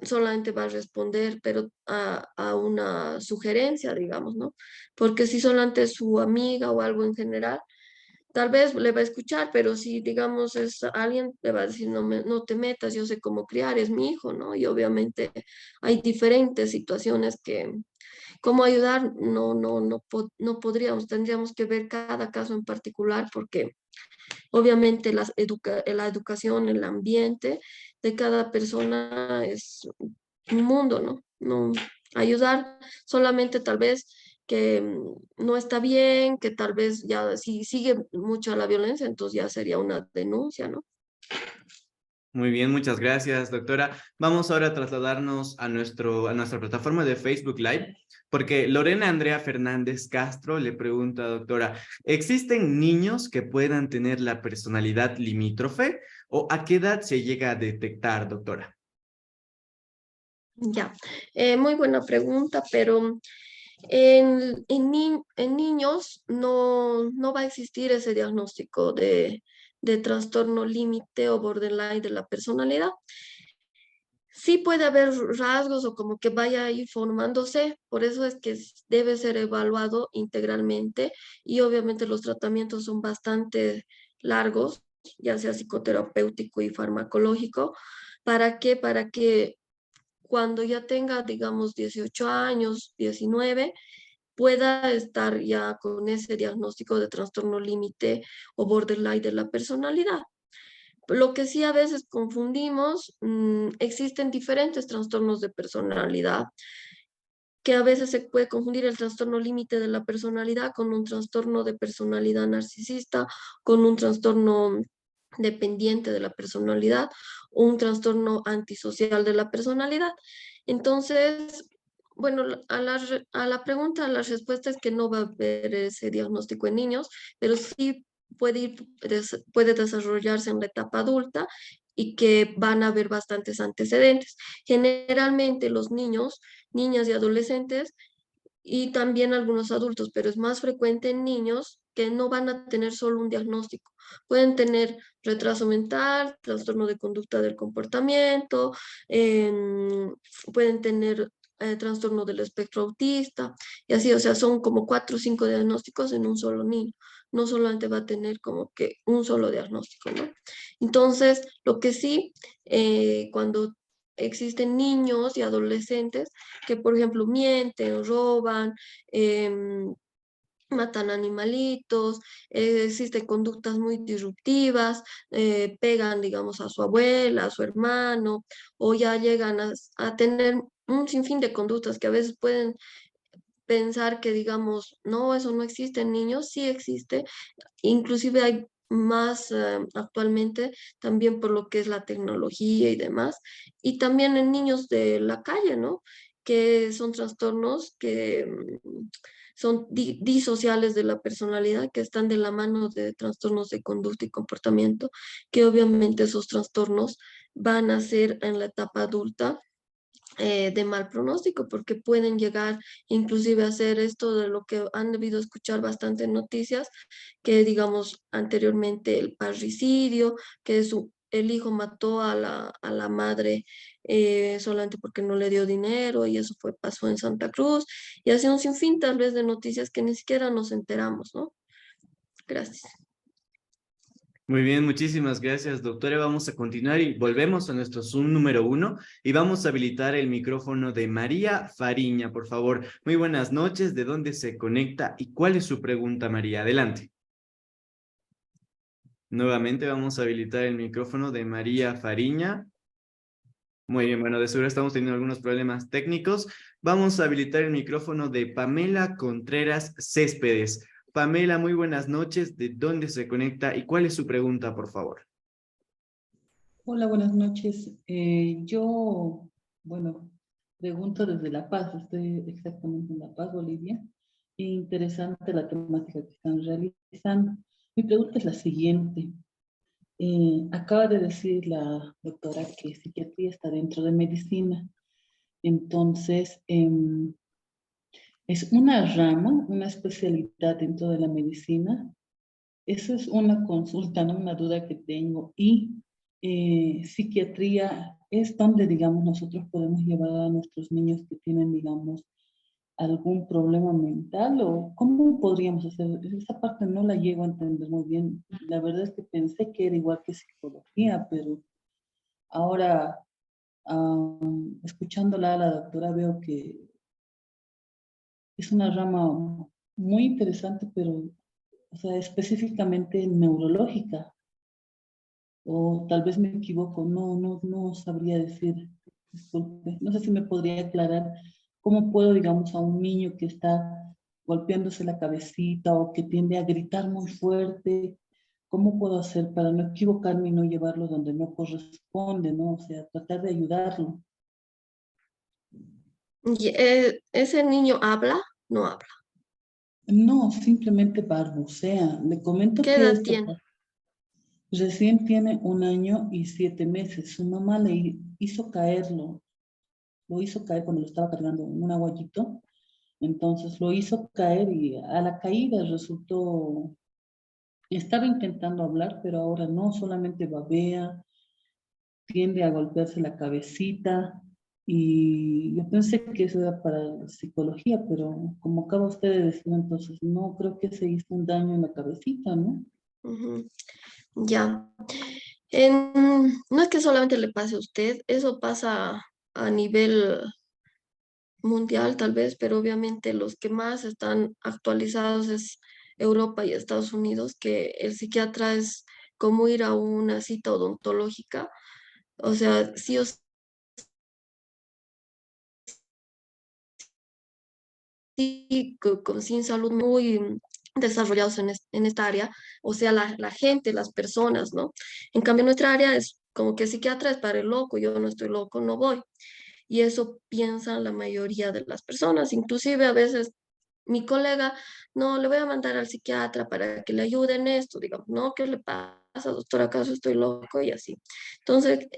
solamente va a responder, pero a una sugerencia, digamos, ¿no? Porque si solamente es su amiga o algo en general, tal vez le va a escuchar, pero si, digamos, es alguien, le va a decir, no te metas, yo sé cómo criar, es mi hijo, ¿no? Y obviamente hay diferentes situaciones que, cómo ayudar, no podríamos, tendríamos que ver cada caso en particular porque obviamente la educación, el ambiente de cada persona es un mundo, ¿no? No ayudar solamente tal vez que no está bien, que tal vez ya si sigue mucho la violencia, entonces ya sería una denuncia, ¿no? Muy bien, muchas gracias, doctora. Vamos ahora a trasladarnos a a nuestra plataforma de Facebook Live, porque Lorena Andrea Fernández Castro le pregunta, doctora, ¿existen niños que puedan tener la personalidad limítrofe o a qué edad se llega a detectar, doctora? Ya, muy buena pregunta, pero en niños no va a existir ese diagnóstico de trastorno límite o borderline de la personalidad. Sí puede haber rasgos o como que vaya a ir formándose, por eso es que debe ser evaluado integralmente y obviamente los tratamientos son bastante largos, ya sea psicoterapéutico y farmacológico. ¿Para qué? Para que cuando ya tenga, digamos, 18 años, 19, pueda estar ya con ese diagnóstico de trastorno límite o borderline de la personalidad. Lo que sí a veces confundimos, existen diferentes trastornos de personalidad, que a veces se puede confundir el trastorno límite de la personalidad con un trastorno de personalidad narcisista, con un trastorno dependiente de la personalidad, o un trastorno antisocial de la personalidad. Entonces, bueno, a la pregunta, la respuesta es que no va a haber ese diagnóstico en niños, pero sí puede desarrollarse en la etapa adulta y que van a haber bastantes antecedentes. Generalmente los niños, niñas y adolescentes y también algunos adultos, pero es más frecuente en niños que no van a tener solo un diagnóstico. Pueden tener retraso mental, trastorno de conducta del comportamiento, pueden tener trastorno del espectro autista y así, o sea, son como 4 o 5 diagnósticos en un solo niño. No solamente va a tener como que un solo diagnóstico, ¿no? Entonces, lo que sí, cuando existen niños y adolescentes que, por ejemplo, mienten, roban, matan animalitos, existen conductas muy disruptivas, pegan, digamos, a su abuela, a su hermano, o ya llegan a tener un sinfín de conductas que a veces pueden pensar que, digamos, no, eso no existe en niños, sí existe, inclusive hay más actualmente también por lo que es la tecnología y demás, y también en niños de la calle, ¿no? Que son trastornos que son disociales de la personalidad que están de la mano de trastornos de conducta y comportamiento, que obviamente esos trastornos van a ser en la etapa adulta de mal pronóstico, porque pueden llegar inclusive a hacer esto de lo que han debido escuchar bastante en noticias, que digamos anteriormente el parricidio, que el hijo mató a la madre solamente porque no le dio dinero, y eso pasó en Santa Cruz, y así un sinfín tal vez de noticias que ni siquiera nos enteramos, ¿no? Gracias. Muy bien, muchísimas gracias, doctora. Vamos a continuar y volvemos a nuestro Zoom número 1 y vamos a habilitar el micrófono de María Fariña, por favor. Muy buenas noches, ¿de dónde se conecta y cuál es su pregunta, María? Adelante. Nuevamente vamos a habilitar el micrófono de María Fariña. Muy bien, bueno, de seguro estamos teniendo algunos problemas técnicos. Vamos a habilitar el micrófono de Pamela Contreras Céspedes. Pamela, muy buenas noches. ¿De dónde se conecta y cuál es su pregunta, por favor? Hola, buenas noches. Bueno, pregunto desde La Paz, estoy exactamente en La Paz, Bolivia. Interesante la temática que están realizando. Mi pregunta es la siguiente. Acaba de decir la doctora que psiquiatría está dentro de medicina. Entonces, es una rama, una especialidad dentro de la medicina. Esa es una consulta, ¿no? Una duda que tengo. Y psiquiatría es donde, digamos, nosotros podemos llevar a nuestros niños que tienen, digamos, algún problema mental, o cómo podríamos hacer. Esa parte no la llego a entender muy bien. La verdad es que pensé que era igual que psicología, pero ahora, escuchándola a la doctora, veo que es una rama muy interesante, pero, o sea, específicamente neurológica. O tal vez me equivoco, no sabría decir, disculpe. No sé si me podría aclarar cómo puedo, digamos, a un niño que está golpeándose la cabecita o que tiende a gritar muy fuerte, ¿cómo puedo hacer para no equivocarme y no llevarlo donde no corresponde, ¿no? O sea, tratar de ayudarlo. Y, ¿ese niño habla? No habla. No, simplemente balbucea. Le comento ¿Qué que edad esto tiene? recién tiene 1 año y 7 meses. Su mamá le hizo caerlo, lo hizo caer cuando lo estaba cargando en un aguayito. Entonces lo hizo caer y a la caída resultó, estaba intentando hablar, pero ahora no, solamente babea, tiende a golpearse la cabecita. Y yo pensé que eso era para psicología, pero como acaba usted de decir, entonces no creo que se hizo un daño en la cabecita, ¿no? Ujú. Ya. No es que solamente le pase a usted, eso pasa a nivel mundial tal vez, pero obviamente los que más están actualizados es Europa y Estados Unidos, que el psiquiatra es como ir a una cita odontológica, o sea, sí o sí, sin salud muy desarrollados en esta área, o sea, la gente, las personas, ¿no? En cambio, nuestra área es como que psiquiatra es para el loco, yo no estoy loco, no voy. Y eso piensan la mayoría de las personas, inclusive a veces mi colega, no, le voy a mandar al psiquiatra para que le ayude en esto, digo, no, ¿qué le pasa, doctor? ¿Acaso estoy loco? Y así. Entonces,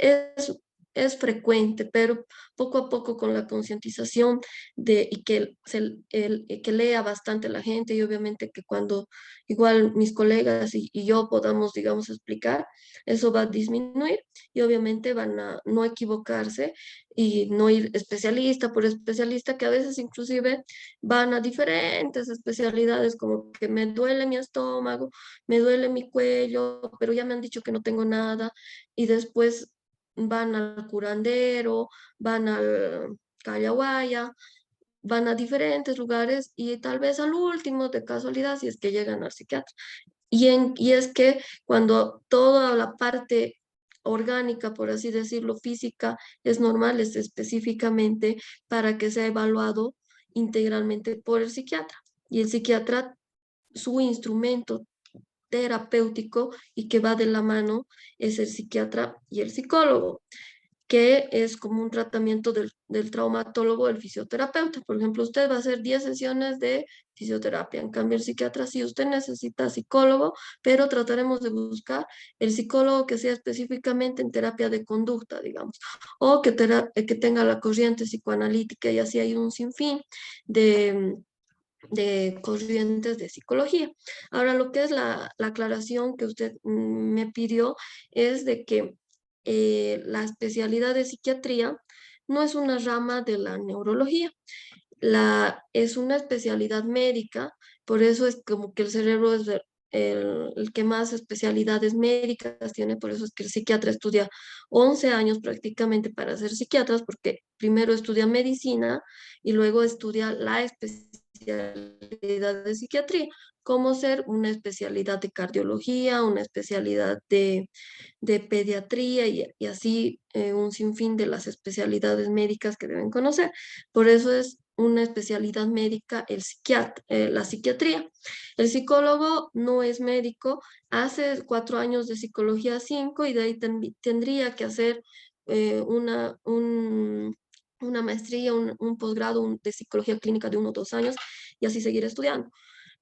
es frecuente, pero poco a poco con la concientización y que lea bastante la gente, y obviamente que cuando igual mis colegas y yo podamos, digamos, explicar, eso va a disminuir, y obviamente van a no equivocarse y no ir especialista por especialista, que a veces inclusive van a diferentes especialidades, como que me duele mi estómago, me duele mi cuello, pero ya me han dicho que no tengo nada, y después van al curandero, van al Callahuaya, van a diferentes lugares, y tal vez al último, de casualidad, si es que llegan al psiquiatra. Y es que cuando toda la parte orgánica, por así decirlo, física, es normal, es específicamente para que sea evaluado integralmente por el psiquiatra. Y el psiquiatra, su instrumento terapéutico y que va de la mano, es el psiquiatra y el psicólogo. que es como un tratamiento del traumatólogo, del fisioterapeuta. Por ejemplo, usted va a hacer 10 sesiones de fisioterapia. En cambio, el psiquiatra, sí, usted necesita psicólogo, pero trataremos de buscar el psicólogo que sea específicamente en terapia de conducta, digamos, o que tenga la corriente psicoanalítica, y así hay un sinfín de corrientes de psicología. Ahora, lo que es la aclaración que usted me pidió es de que la especialidad de psiquiatría no es una rama de la neurología, es una especialidad médica, por eso es como que el cerebro es el que más especialidades médicas tiene, por eso es que el psiquiatra estudia 11 años prácticamente para ser psiquiatras, porque primero estudia medicina y luego estudia la especialidad de psiquiatría, como ser una especialidad de cardiología, una especialidad de pediatría y así un sinfín de las especialidades médicas que deben conocer. Por eso es una especialidad médica la psiquiatría. El psicólogo no es médico, hace 4 años de psicología 5 y de ahí tendría que hacer una maestría, un posgrado de psicología clínica de 1 o 2 años y así seguir estudiando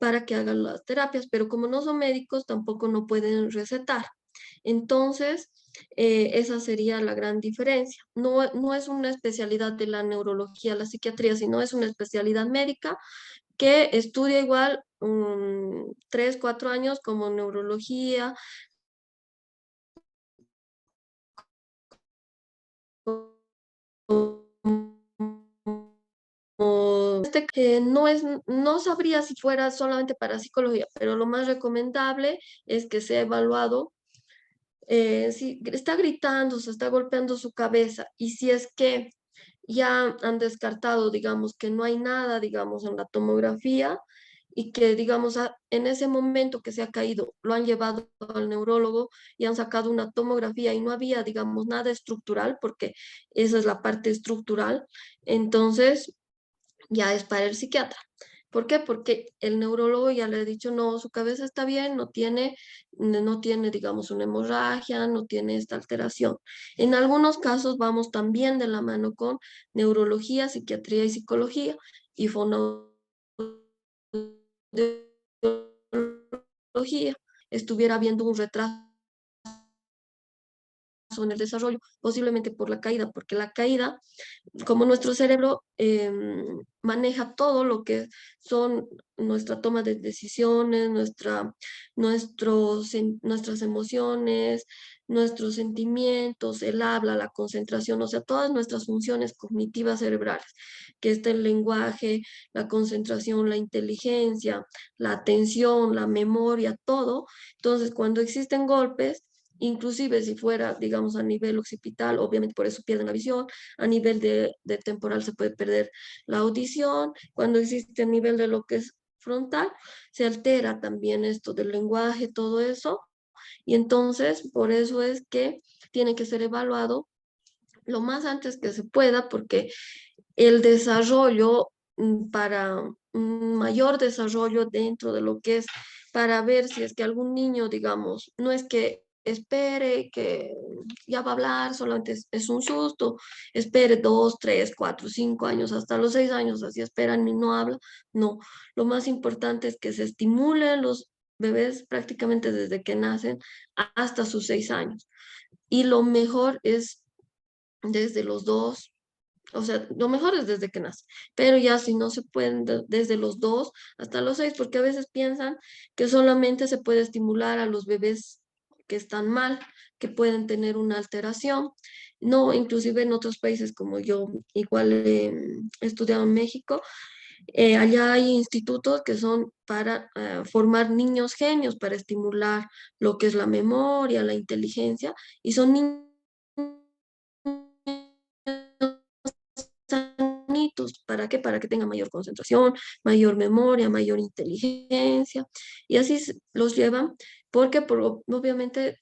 para que hagan las terapias, pero como no son médicos, tampoco no pueden recetar. Entonces, esa sería la gran diferencia. No es una especialidad de la neurología, la psiquiatría, sino es una especialidad médica que estudia igual 3, 4 años como neurología, que no sabría si fuera solamente para psicología, pero lo más recomendable es que sea evaluado si está gritando, se está golpeando su cabeza, y si es que ya han descartado, digamos, que no hay nada, digamos, en la tomografía, y que, digamos, en ese momento que se ha caído, lo han llevado al neurólogo y han sacado una tomografía y no había, digamos, nada estructural, porque esa es la parte estructural, entonces ya es para el psiquiatra. ¿Por qué? Porque el neurólogo ya le ha dicho, no, su cabeza está bien, no tiene, digamos, una hemorragia, no tiene esta alteración. En algunos casos vamos también de la mano con neurología, psiquiatría y psicología, y fonología estuviera habiendo un retraso en el desarrollo, posiblemente por la caída, porque la caída, como nuestro cerebro maneja todo lo que son nuestra toma de decisiones, nuestras emociones, nuestros sentimientos, el habla, la concentración, o sea, todas nuestras funciones cognitivas cerebrales, que está el lenguaje, la concentración, la inteligencia, la atención, la memoria, todo. Entonces, cuando existen golpes, inclusive si fuera, digamos, a nivel occipital, obviamente por eso pierden la visión, a nivel de temporal se puede perder la audición, cuando existe a nivel de lo que es frontal, se altera también esto del lenguaje, todo eso, y entonces por eso es que tiene que ser evaluado lo más antes que se pueda, porque el desarrollo para un mayor desarrollo dentro de lo que es, para ver si es que algún niño, digamos, no es que espere que ya va a hablar, solamente es un susto, espere 2, 3, 4, 5 años, hasta los 6 años, así esperan y no habla. No, lo más importante es que se estimulen los bebés prácticamente desde que nacen hasta sus 6 años. Y lo mejor es desde los 2, o sea, lo mejor es desde que nace, pero ya si no se pueden desde los 2 hasta los 6, porque a veces piensan que solamente se puede estimular a los bebés que están mal, que pueden tener una alteración. No, inclusive en otros países como yo, igual he estudiado en México, allá hay institutos que son para formar niños genios, para estimular lo que es la memoria, la inteligencia, y son niños sanitos. ¿Para qué? Para que tengan mayor concentración, mayor memoria, mayor inteligencia, y así los llevan, porque obviamente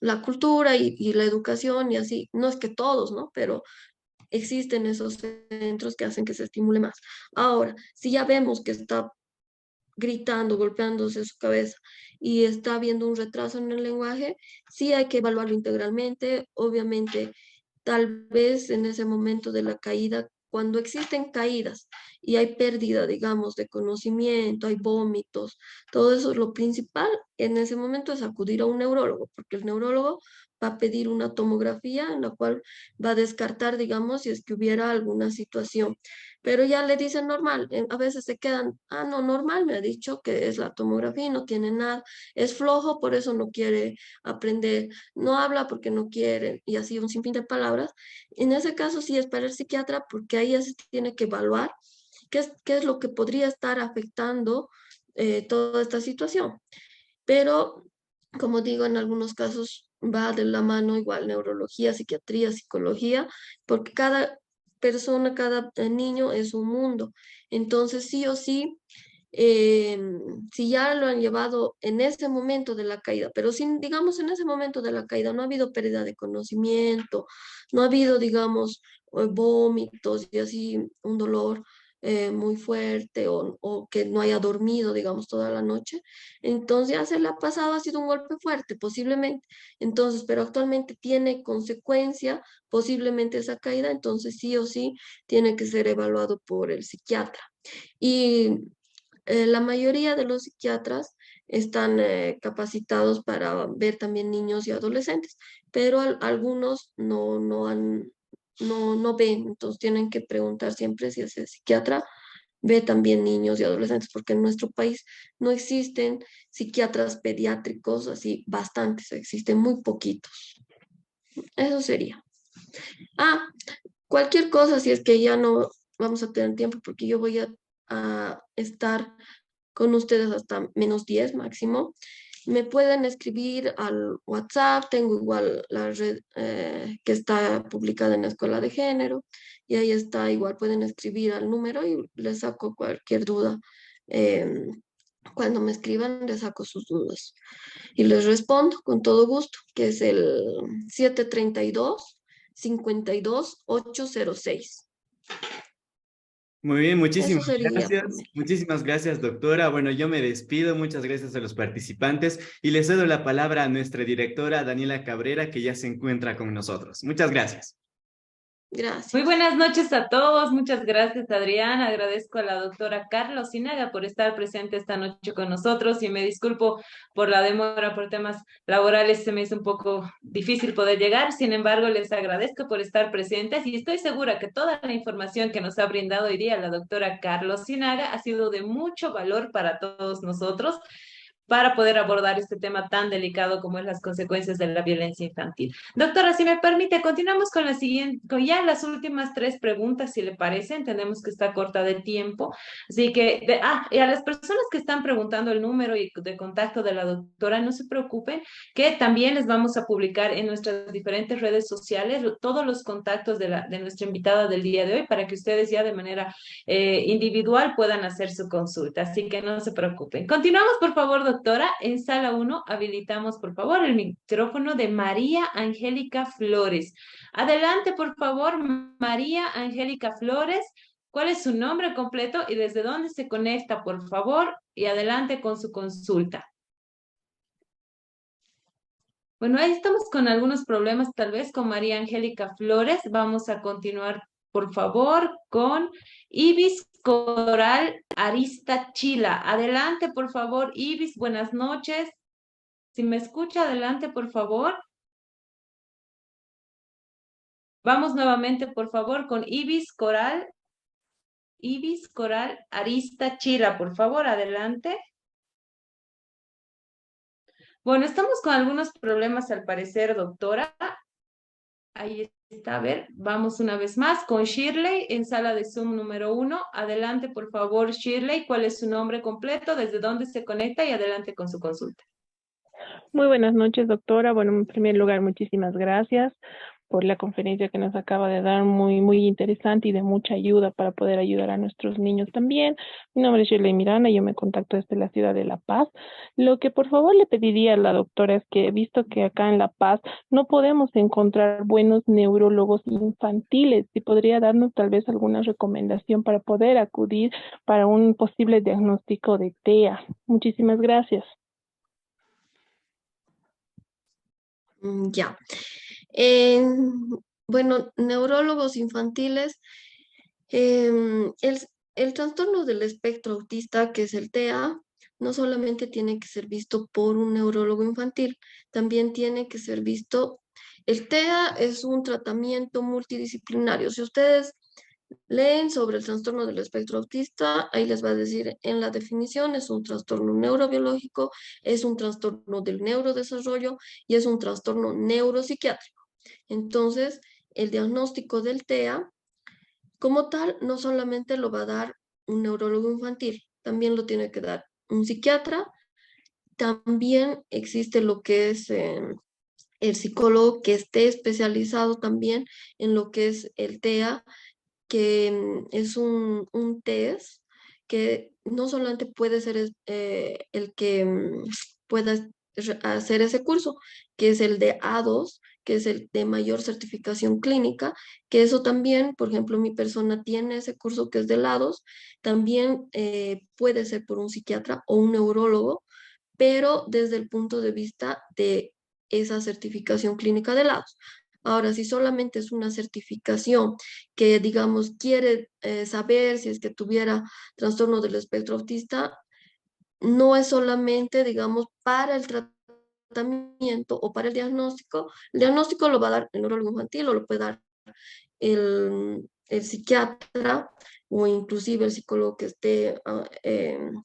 la cultura y la educación y así, no es que todos, ¿no? Pero existen esos centros que hacen que se estimule más. Ahora, si ya vemos que está gritando, golpeándose su cabeza y está habiendo un retraso en el lenguaje, sí hay que evaluarlo integralmente. Obviamente, tal vez en ese momento de la caída, cuando existen caídas y hay pérdida, digamos, de conocimiento, hay vómitos, todo eso, lo principal en ese momento es acudir a un neurólogo, porque el neurólogo va a pedir una tomografía en la cual va a descartar, digamos, si es que hubiera alguna situación. Pero ya le dicen normal, a veces se quedan, ah, no, normal, me ha dicho que es la tomografía y no tiene nada, es flojo, por eso no quiere aprender, no habla porque no quiere, y así un sinfín de palabras. En ese caso sí es para el psiquiatra, porque ahí ya se tiene que evaluar qué es lo que podría estar afectando toda esta situación. Pero, como digo, en algunos casos va de la mano igual neurología, psiquiatría, psicología, porque cada persona, cada niño es un mundo. Entonces, sí o sí, eh, si ya lo han llevado en ese momento de la caída, pero si, digamos, en ese momento de la caída no ha habido pérdida de conocimiento, no ha habido, digamos, vómitos y así un dolor muy fuerte o que no haya dormido, digamos, toda la noche, entonces ya se le ha pasado, ha sido un golpe fuerte, posiblemente. Entonces, pero actualmente tiene consecuencia, posiblemente esa caída, entonces sí o sí tiene que ser evaluado por el psiquiatra. Y la mayoría de los psiquiatras están capacitados para ver también niños y adolescentes, pero algunos no ven, entonces tienen que preguntar siempre si ese psiquiatra ve también niños y adolescentes, porque en nuestro país no existen psiquiatras pediátricos así bastantes, existen muy poquitos. Eso sería. Ah, cualquier cosa, si es que ya no vamos a tener tiempo, porque yo voy a estar con ustedes hasta -10 máximo. Me pueden escribir al WhatsApp, tengo igual la red que está publicada en la Escuela de Género, y ahí está, igual pueden escribir al número y les saco cualquier duda. Cuando me escriban, les saco sus dudas y les respondo con todo gusto, que es el 732-52806. Muy bien, Eso sería por mí. muchísimas gracias, doctora. Bueno, yo me despido, muchas gracias a los participantes y les cedo la palabra a nuestra directora Daniela Cabrera, que ya se encuentra con nosotros. Muchas gracias. Muy Gracias. buenas noches a todos. Muchas gracias, Adrián. Agradezco a la doctora Carlos Sinaga por estar presente esta noche con nosotros y me disculpo por la demora por temas laborales. Se me hizo un poco difícil poder llegar. Sin embargo, les agradezco por estar presentes y estoy segura que toda la información que nos ha brindado hoy día la doctora Carlos Sinaga ha sido de mucho valor para todos nosotros, para poder abordar este tema tan delicado como es las consecuencias de la violencia infantil. Doctora, si me permite, continuamos con la siguiente, con ya las últimas 3 preguntas, si le parece. Entendemos que está corta de tiempo, así que, y a las personas que están preguntando el número de contacto de la doctora, no se preocupen, que también les vamos a publicar en nuestras diferentes redes sociales todos los contactos de nuestra invitada del día de hoy, para que ustedes ya de manera individual puedan hacer su consulta, así que no se preocupen. Continuamos, por favor, doctora. En sala 1 habilitamos, por favor, el micrófono de María Angélica Flores. Adelante, por favor, María Angélica Flores. ¿Cuál es su nombre completo y desde dónde se conecta, por favor? Y adelante con su consulta. Bueno, ahí estamos con algunos problemas, tal vez, con María Angélica Flores. Vamos a continuar, por favor, con Ibis Coral Arista Chila. Adelante, por favor, Ibis, buenas noches. Si me escucha, adelante, por favor. Vamos nuevamente, por favor, con Ibis Coral Arista Chila, por favor, adelante. Bueno, estamos con algunos problemas al parecer, doctora. Ahí está, a ver, vamos una vez más con Shirley en sala de Zoom número 1. Adelante, por favor, Shirley, ¿cuál es su nombre completo? ¿Desde dónde se conecta? Y adelante con su consulta. Muy buenas noches, doctora. Bueno, en primer lugar, muchísimas gracias por la conferencia que nos acaba de dar, muy interesante y de mucha ayuda para poder ayudar a nuestros niños también. Mi nombre es Shirley Miranda, yo me contacto desde la ciudad de La Paz. Lo que por favor le pediría a la doctora es que, visto que acá en La Paz no podemos encontrar buenos neurólogos infantiles, si podría darnos tal vez alguna recomendación para poder acudir para un posible diagnóstico de TEA. Muchísimas gracias. Ya. Bueno, neurólogos infantiles, el trastorno del espectro autista, que es el TEA, no solamente tiene que ser visto por un neurólogo infantil, también tiene que ser visto. El TEA es un tratamiento multidisciplinario. Si ustedes leen sobre el trastorno del espectro autista, ahí les va a decir en la definición, es un trastorno neurobiológico, es un trastorno del neurodesarrollo y es un trastorno neuropsiquiátrico. Entonces, el diagnóstico del TEA, como tal, no solamente lo va a dar un neurólogo infantil, también lo tiene que dar un psiquiatra. También existe lo que es el psicólogo que esté especializado también en lo que es el TEA, que es un test que no solamente puede ser el que pueda hacer ese curso, que es el de A2, que es el de mayor certificación clínica, que eso también, por ejemplo, mi persona tiene ese curso que es de A2, también puede ser por un psiquiatra o un neurólogo, pero desde el punto de vista de esa certificación clínica de lados. Ahora, si solamente es una certificación que, digamos, quiere saber si es que tuviera trastorno del espectro autista, no es solamente, digamos, para el tratamiento o para el diagnóstico. El diagnóstico lo va a dar el neurólogo infantil o lo puede dar el psiquiatra o inclusive el psicólogo que esté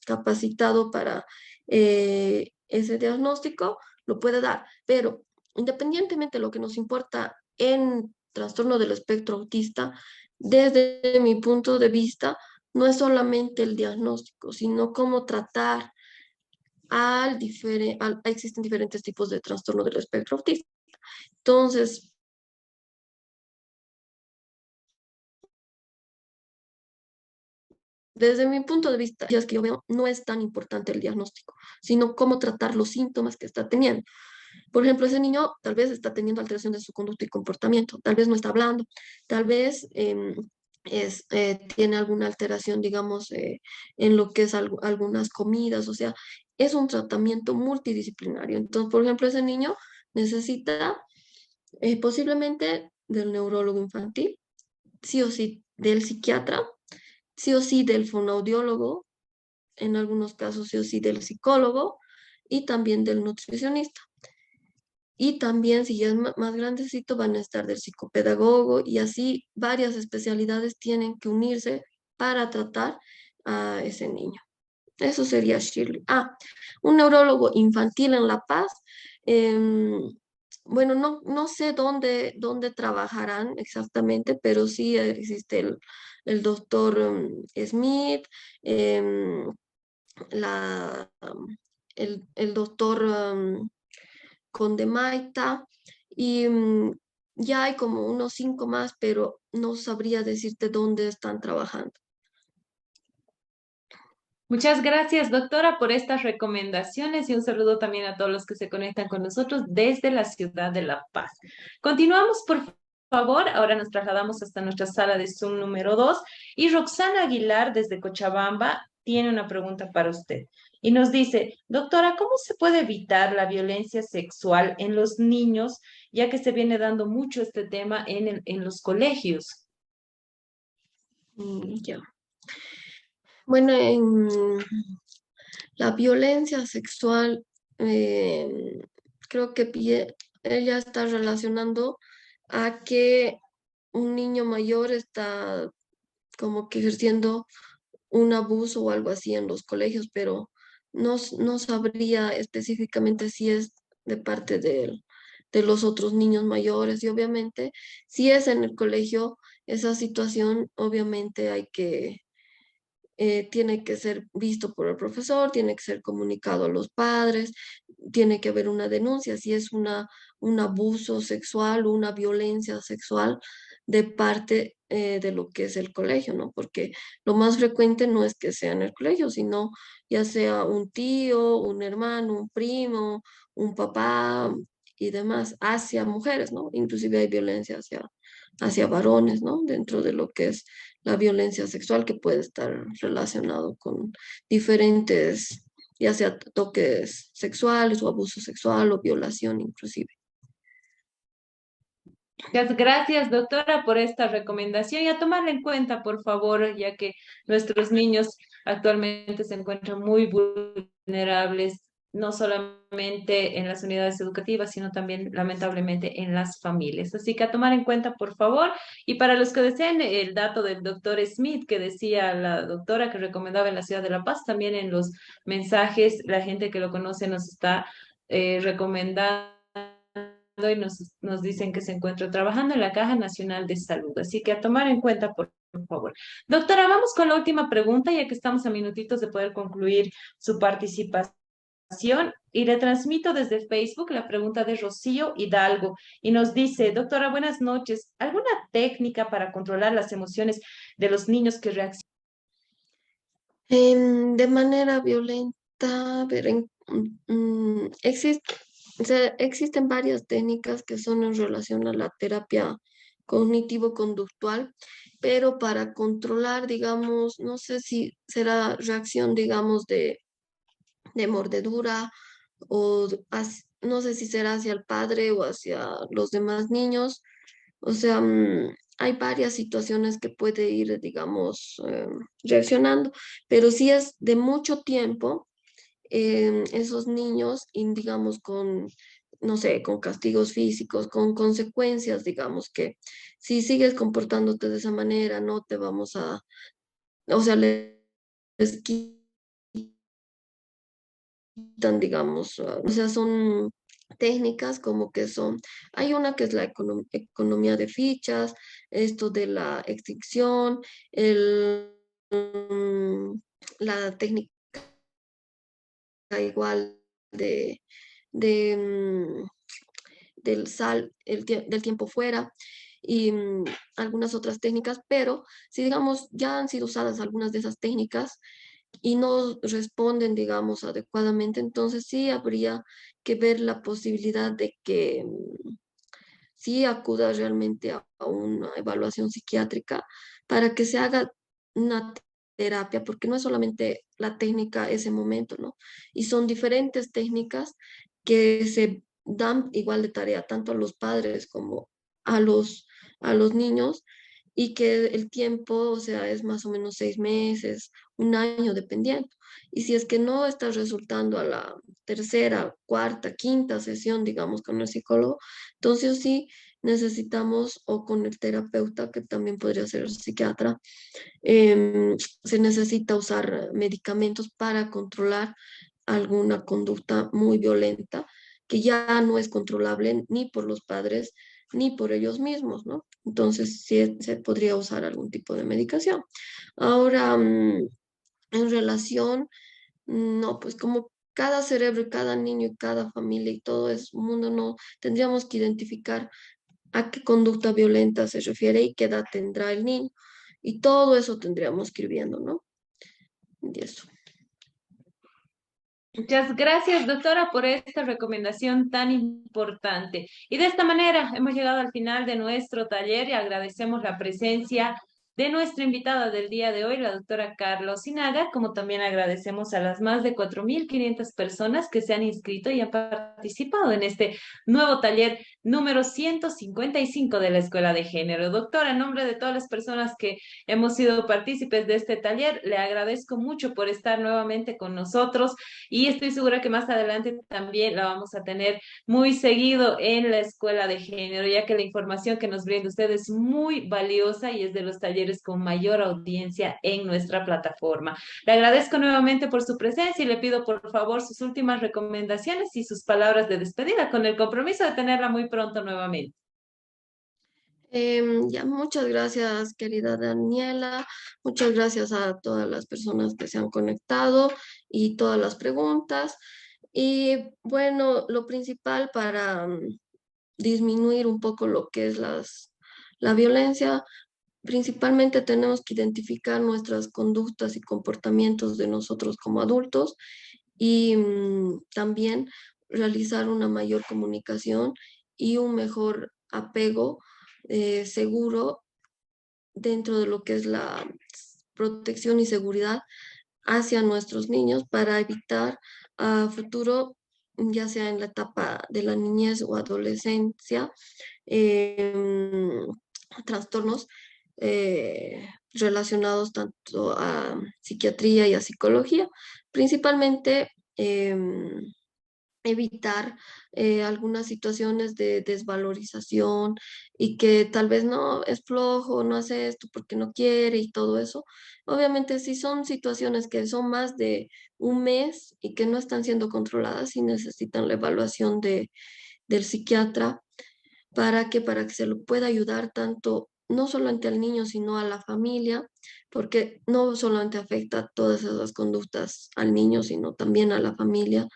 capacitado para ese diagnóstico, lo puede dar. Pero independientemente de lo que nos importa en trastorno del espectro autista, desde mi punto de vista, no es solamente el diagnóstico, sino cómo tratar existen diferentes tipos de trastorno del espectro autista. Entonces, desde mi punto de vista, ya es que yo veo, no es tan importante el diagnóstico, sino cómo tratar los síntomas que está teniendo. Por ejemplo, ese niño tal vez está teniendo alteración de su conducta y comportamiento, tal vez no está hablando, tal vez tiene alguna alteración, digamos, en lo que es algunas comidas, o sea, es un tratamiento multidisciplinario. Entonces, por ejemplo, ese niño necesita posiblemente del neurólogo infantil, sí o sí del psiquiatra, sí o sí del fonoaudiólogo, en algunos casos sí o sí del psicólogo y también del nutricionista. Y también, si ya es más grandecito, van a estar del psicopedagogo y así varias especialidades tienen que unirse para tratar a ese niño. Eso sería Shirley. Un neurólogo infantil en La Paz. Bueno, no sé dónde trabajarán exactamente, pero sí existe el doctor Smith, em, el doctor Condemaita y ya hay como unos 5 más, pero no sabría decirte dónde están trabajando. Muchas gracias, doctora, por estas recomendaciones y un saludo también a todos los que se conectan con nosotros desde la ciudad de La Paz. Continuamos, por favor. Ahora nos trasladamos hasta nuestra sala de Zoom número 2 y Roxana Aguilar desde Cochabamba tiene una pregunta para usted y nos dice, doctora, ¿cómo se puede evitar la violencia sexual en los niños, ya que se viene dando mucho este tema en los colegios? Ya. Bueno, en la violencia sexual, creo que ella está relacionando a que un niño mayor está como que ejerciendo un abuso o algo así en los colegios, pero no sabría específicamente si es de parte de los otros niños mayores. Y obviamente, si es en el colegio, esa situación obviamente hay que tiene que ser visto por el profesor, tiene que ser comunicado a los padres, tiene que haber una denuncia si es un abuso sexual o una violencia sexual de parte de lo que es el colegio, ¿no? Porque lo más frecuente no es que sea en el colegio, sino ya sea un tío, un hermano, un primo, un papá y demás, hacia mujeres, ¿no? Inclusive hay violencia hacia varones, ¿no? Dentro de lo que es la violencia sexual que puede estar relacionado con diferentes, ya sea toques sexuales o abuso sexual o violación inclusive. Muchas gracias, doctora, por esta recomendación y a tomarla en cuenta, por favor, ya que nuestros niños actualmente se encuentran muy vulnerables, no solamente en las unidades educativas, sino también, lamentablemente, en las familias. Así que a tomar en cuenta, por favor. Y para los que deseen el dato del doctor Smith, que decía la doctora que recomendaba en la ciudad de La Paz, también en los mensajes, la gente que lo conoce nos está recomendando y nos dicen que se encuentra trabajando en la Caja Nacional de Salud. Así que a tomar en cuenta, por favor. Doctora, vamos con la última pregunta, ya que estamos a minutitos de poder concluir su participación. Y le transmito desde Facebook la pregunta de Rocío Hidalgo y nos dice, doctora, buenas noches. ¿Alguna técnica para controlar las emociones de los niños que reaccionan? De manera violenta, pero o sea, existen varias técnicas que son en relación a la terapia cognitivo-conductual, pero para controlar, digamos, no sé si será reacción, digamos, de mordedura o no sé si será hacia el padre o hacia los demás niños. O sea, hay varias situaciones que puede ir, digamos, reaccionando, pero si es de mucho tiempo, esos niños, digamos, no sé, con castigos físicos, con consecuencias, digamos, que si sigues comportándote de esa manera, no te vamos o sea, les quitan, digamos, o sea, son técnicas como que hay una que es la economía de fichas, esto de la extinción, la técnica igual de, mm, del tiempo fuera y algunas otras técnicas, pero si digamos ya han sido usadas algunas de esas técnicas y no responden, digamos, adecuadamente, entonces sí habría que ver la posibilidad de que sí acuda realmente a una evaluación psiquiátrica para que se haga una terapia, porque no es solamente la técnica ese momento, ¿no? Y son diferentes técnicas que se dan igual de tarea tanto a los padres como a a los niños y que el tiempo, o sea, es más o menos 6 meses, un año, dependiendo. Y si es que no está resultando a la tercera, cuarta, quinta sesión, digamos, con el psicólogo, entonces sí necesitamos, o con el terapeuta, que también podría ser el psiquiatra, se necesita usar medicamentos para controlar alguna conducta muy violenta que ya no es controlable ni por los padres ni por ellos mismos, ¿no? Entonces sí se podría usar algún tipo de medicación. Ahora, en relación, no, pues como cada cerebro y cada niño y cada familia y todo es un mundo, no tendríamos que identificar a qué conducta violenta se refiere y qué edad tendrá el niño. Y todo eso tendríamos que ir viendo, ¿no? Y eso. Muchas gracias, doctora, por esta recomendación tan importante. Y de esta manera hemos llegado al final de nuestro taller y agradecemos la presencia de nuestra invitada del día de hoy, la doctora Carlos Sinaga, como también agradecemos a las más de 4.500 personas que se han inscrito y han participado en este nuevo taller número 155 de la Escuela de Género. Doctora, en nombre de todas las personas que hemos sido partícipes de este taller, le agradezco mucho por estar nuevamente con nosotros y estoy segura que más adelante también la vamos a tener muy seguido en la Escuela de Género, ya que la información que nos brinda usted es muy valiosa y es de los talleres con mayor audiencia en nuestra plataforma. Le agradezco nuevamente por su presencia y le pido por favor sus últimas recomendaciones y sus palabras de despedida con el compromiso de tenerla muy pronto nuevamente. Ya, muchas gracias, querida Daniela. Muchas gracias a todas las personas que se han conectado y todas las preguntas. Y bueno, lo principal para disminuir un poco lo que es la violencia, principalmente tenemos que identificar nuestras conductas y comportamientos de nosotros como adultos y también realizar una mayor comunicación y un mejor apego seguro dentro de lo que es la protección y seguridad hacia nuestros niños para evitar a futuro, ya sea en la etapa de la niñez o adolescencia, em, trastornos relacionados tanto a psiquiatría y a psicología, principalmente evitar algunas situaciones de desvalorización y que tal vez no es flojo, no hace esto porque no quiere y todo eso. Obviamente, si son situaciones que son más de un mes y que no están siendo controladas y necesitan la evaluación del psiquiatra para que se lo pueda ayudar tanto, no solamente al niño, sino a la familia, porque no solamente afecta todas esas conductas al niño, sino también a la familia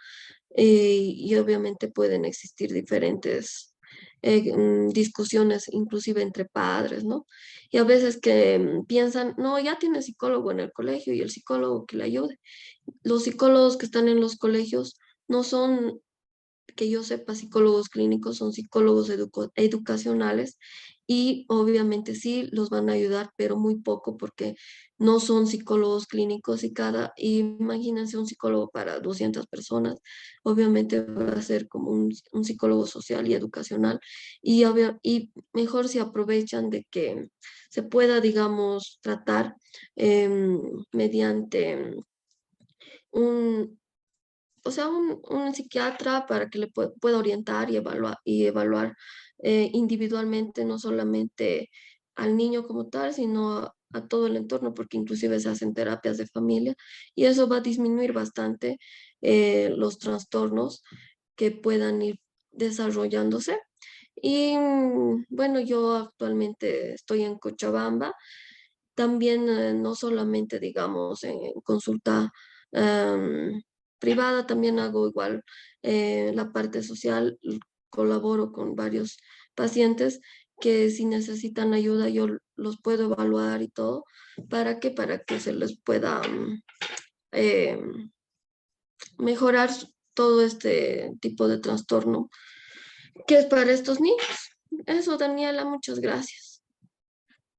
y obviamente pueden existir diferentes discusiones, inclusive entre padres, ¿no? Y a veces que piensan, no, ya tiene psicólogo en el colegio y el psicólogo que le ayude. Los psicólogos que están en los colegios no son, que yo sepa, psicólogos clínicos, son psicólogos educacionales y obviamente sí los van a ayudar, pero muy poco porque no son psicólogos clínicos imagínense un psicólogo para 200 personas, obviamente va a ser como un psicólogo social y educacional y mejor si aprovechan de que se pueda, digamos, tratar mediante un, o sea, un psiquiatra para que le pueda orientar y evaluar individualmente, no solamente al niño como tal, sino a todo el entorno, porque inclusive se hacen terapias de familia y eso va a disminuir bastante los trastornos que puedan ir desarrollándose. Y bueno, yo actualmente estoy en Cochabamba, también no solamente, digamos, en consulta privada, también hago igual la parte social, colaboro con varios pacientes que si necesitan ayuda yo los puedo evaluar y todo. Para que se les pueda eh, mejorar todo este tipo de trastorno que es para estos niños. Eso, Daniela, muchas gracias.